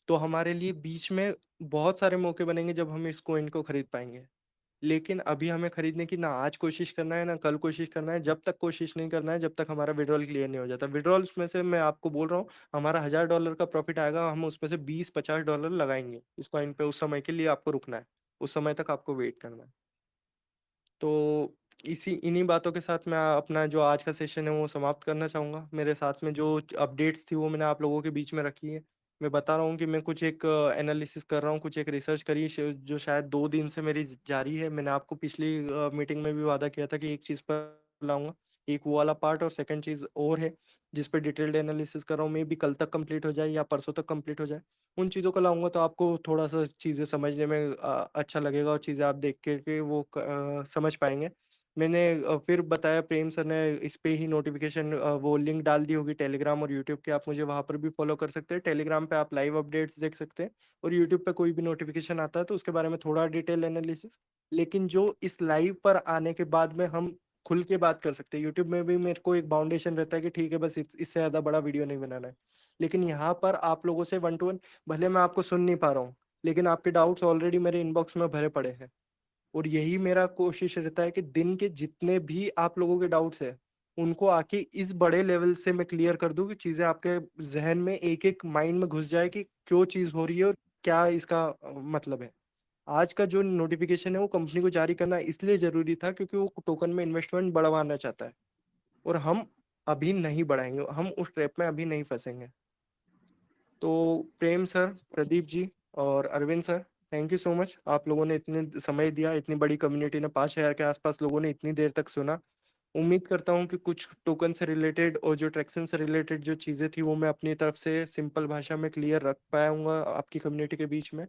तो हमारे लिए बीच में बहुत सारे मौके बनेंगे जब हम इस कॉइन को खरीद पाएंगे। लेकिन अभी हमें खरीदने की ना आज कोशिश करना है ना कल कोशिश करना है, जब तक कोशिश नहीं करना है जब तक हमारा विड्रॉल क्लियर नहीं हो जाता। विड्रॉल्स में से मैं आपको बोल रहा हूँ, हमारा $1000 का प्रॉफिट आएगा, हम उसमें से 20-50 डॉलर लगाएंगे इस कॉइन पे, उस समय के लिए आपको रुकना है, उस समय तक आपको वेट करना है। तो इसी इन्हीं बातों के साथ मैं अपना जो आज का सेशन है वो समाप्त करना चाहूँगा। मेरे साथ में जो अपडेट्स थी वो मैंने आप लोगों के बीच में रखी है। मैं बता रहा हूँ कि मैं कुछ एक एनालिसिस कर रहा हूँ, कुछ एक रिसर्च करी जो शायद 2 दिन से मेरी जारी है। मैंने आपको पिछली मीटिंग में भी वादा किया था कि एक चीज़ पर लाऊँगा। एक वो वाला पार्ट और सेकंड चीज़ और है जिस पे डिटेल्ड एनालिसिस कर रहा हूँ। मेबी कल तक कंप्लीट हो जाए या परसों तक कंप्लीट हो जाए। उन चीज़ों को लाऊँगा तो आपको थोड़ा-सा चीज़ें समझने में अच्छा लगेगा और चीज़ें आप देख कर के वो समझ पाएँगे। मैंने फिर बताया, प्रेम सर ने इस पे ही नोटिफ़िकेशन वो लिंक डाल दी होगी टेलीग्राम और यूट्यूब की, आप मुझे वहाँ पर भी फ़ॉलो कर सकते हैं। टेलीग्राम पे आप लाइव अपडेट्स देख सकते हैं और यूट्यूब पे कोई भी नोटिफ़िकेशन आता है तो उसके बारे में थोड़ा डिटेल एनालिसिस। लेकिन जो इस लाइव पर आने के बाद में हम खुल के बात कर सकते हैं। यूट्यूब में भी मेरे को एक बाउंडेशन रहता है कि ठीक है बस इससे ज़्यादा बड़ा वीडियो नहीं बनाना है। लेकिन यहाँ पर आप लोगों से वन टू वन, भले मैं आपको सुन नहीं पा रहा हूँ, लेकिन आपके डाउट्स ऑलरेडी मेरे इनबॉक्स में भरे पड़े हैं। और यही मेरा कोशिश रहता है कि दिन के जितने भी आप लोगों के डाउट्स हैं, उनको आके इस बड़े लेवल से मैं क्लियर कर दूँ कि चीज़ें आपके ज़हन में एक-एक माइंड में घुस जाए कि क्यों चीज़ हो रही है और क्या इसका मतलब है। आज का जो नोटिफिकेशन है वो कंपनी को जारी करना इसलिए जरूरी था क्योंकि वो टोकन में इन्वेस्टमेंट बढ़वाना चाहता है, और हम अभी नहीं बढ़ाएंगे, हम उस ट्रैप में अभी नहीं फंसेंगे। तो प्रेम सर, प्रदीप जी और Arvind sir, thank you so much, आप लोगों ने इतने समय दिया, इतनी बड़ी कम्युनिटी ने 5,000 के आसपास लोगों ने इतनी देर तक सुना। उम्मीद करता हूँ कि कुछ टोकन से रिलेटेड और जो ट्रैक्शन से रिलेटेड जो चीज़ें थी वो मैं अपनी तरफ से सिंपल भाषा में क्लियर रख पाऊंगा आपकी कम्युनिटी के बीच में।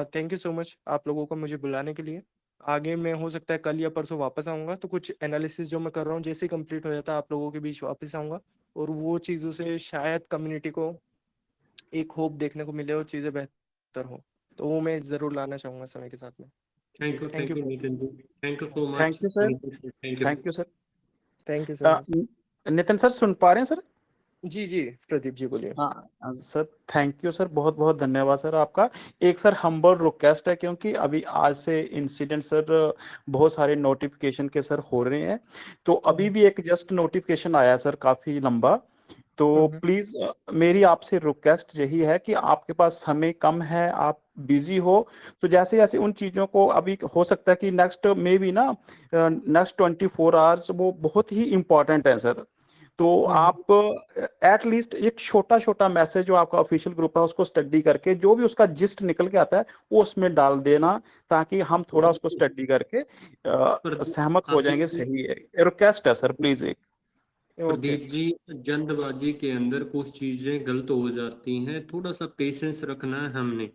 थैंक यू सो मच आप लोगों को मुझे बुलाने के लिए। आगे मैं हो सकता है कल या परसों वापस आऊँगा, तो कुछ एनालिसिस जो मैं कर रहा हूँ जैसे ही कंप्लीट हो जाता है आप लोगों के बीच वापस आऊँगा, और वो चीज़ों से शायद कम्युनिटी को एक होप देखने को मिले और चीज़ें बेहतर हो। तो वो मैं ज़रूर लाना चाहूँगा समय के साथ में। जी thank you. Thank you Nitin ji, thank you so thank much you sir. Nitin sir, thank you. Thank you sir. Thank you so much. Nitin sir सुन पा रहे हैं सर? जी जी प्रदीप जी बोलिए। हाँ सर, थैंक यू सर, बहुत बहुत धन्यवाद सर आपका। एक सर हम्बल रिक्वेस्ट है, क्योंकि अभी आज से इंसिडेंट सर बहुत सारे नोटिफिकेशन के सर हो रहे हैं, तो अभी भी एक जस्ट नोटिफिकेशन आया सर काफी लंबा। तो हम्म। प्लीज मेरी आपसे रिक्वेस्ट यही है कि आपके पास समय कम है, आप बिजी हो, तो जैसे जैसे उन चीजों को, अभी हो सकता है कि नेक्स्ट मे बी ना, नेक्स्ट 24 आवर्स वो बहुत ही इंपॉर्टेंट है सर। तो हम्म। आप एट लीस्ट एक छोटा छोटा मैसेज जो आपका ऑफिशियल ग्रुप है उसको स्टडी करके जो भी उसका जिस्ट निकल के आता है वो उसमें डाल देना, ताकि हम थोड़ा उसको बिल्कुल। स्टडी करके सहमत हो प्रदीप जाएंगे। जी, सही है, रिक्वेस्ट है सर, प्लीज एक। ओके। प्रदीप जी, जल्दबाजी के अंदर कुछ चीजें गलत हो जाती हैं, थोड़ा सा पेशेंस रखना है हमने।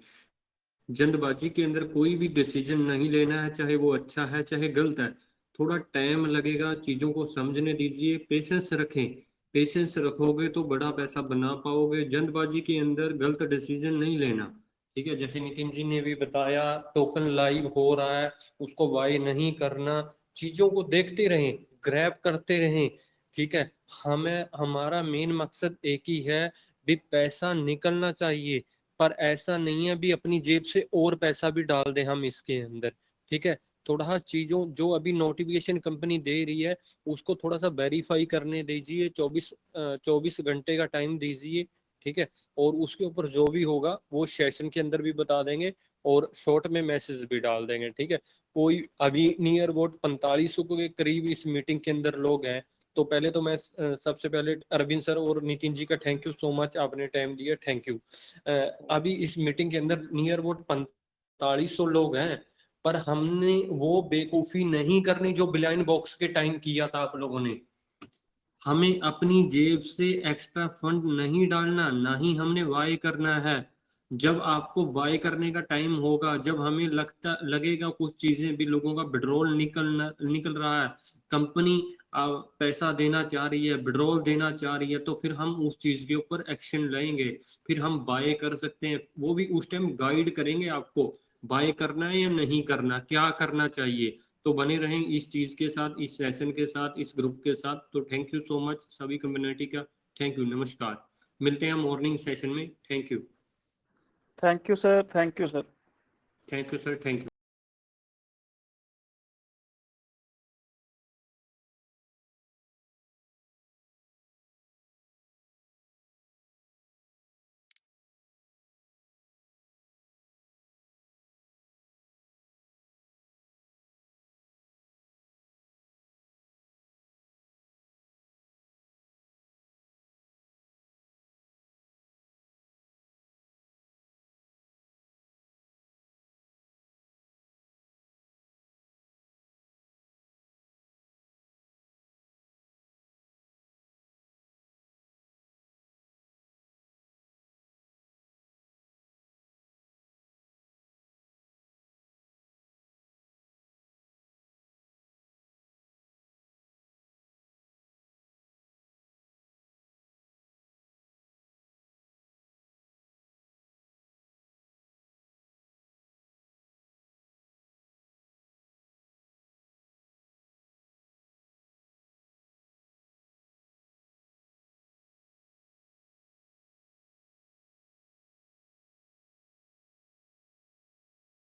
जल्दबाजी के अंदर कोई भी डिसीजन नहीं लेना है, चाहे वो अच्छा है चाहे गलत है। थोड़ा टाइम लगेगा, चीजों को समझने दीजिए, पेशेंस रखें। पेशेंस रखोगे तो बड़ा पैसा बना पाओगे। जल्दबाजी के अंदर गलत डिसीजन नहीं लेना। ठीक है, जैसे नितिन जी ने भी बताया, टोकन लाइव हो रहा है, उसको बाय नहीं करना। चीजों को देखते रहें, ग्रैब करते रहें। ठीक है, हमें हमारा मेन मकसद एक ही है, भी पैसा निकलना चाहिए। पर ऐसा नहीं है भी अपनी जेब से और पैसा भी डाल दें हम इसके अंदर। ठीक है, थोड़ा चीजों जो अभी नोटिफिकेशन कंपनी दे रही है उसको थोड़ा सा वेरीफाई करने दीजिए, 24 घंटे का टाइम दीजिए। ठीक है, और उसके ऊपर जो भी होगा वो सेशन के अंदर भी बता देंगे और शॉर्ट में मैसेज भी डाल देंगे। ठीक है, कोई अभी नियर अबाउट 4500 के करीब इस मीटिंग के अंदर लोग हैं। तो पहले तो मैं सबसे पहले अरविंद सर और नितिन जी का थैंक यू सो मच, आपने टाइम दिया, थैंक यू। अभी इस मीटिंग के अंदर नियर अबाउट 4500 लोग हैं, पर हमने वो बेवकूफी नहीं करनी जो ब्लाइंड बॉक्स के टाइम किया था आप लोगों ने। हमें अपनी जेब से एक्स्ट्रा फंड नहीं डालना, ना ही हमने वाई करना है। जब आपको वाई करने का टाइम होगा, जब हमें लगेगा कुछ चीजें भी लोगों का विड्रॉल निकल रहा है, कंपनी पैसा देना चाह रही है, विड्रॉल देना चाह रही है, तो फिर हम उस चीज के ऊपर एक्शन लेंगे। फिर हम बाय कर सकते हैं, वो भी उस टाइम गाइड करेंगे आपको, बाय करना है या नहीं करना, क्या करना चाहिए। तो बने रहें इस चीज के साथ, इस सेशन के साथ, इस ग्रुप के साथ। तो थैंक यू सो मच सभी कम्युनिटी का। थैंक यू, नमस्कार। मिलते हैं मॉर्निंग सेशन में। Thank you. Thank you sir, thank you sir. Thank you sir, thank you.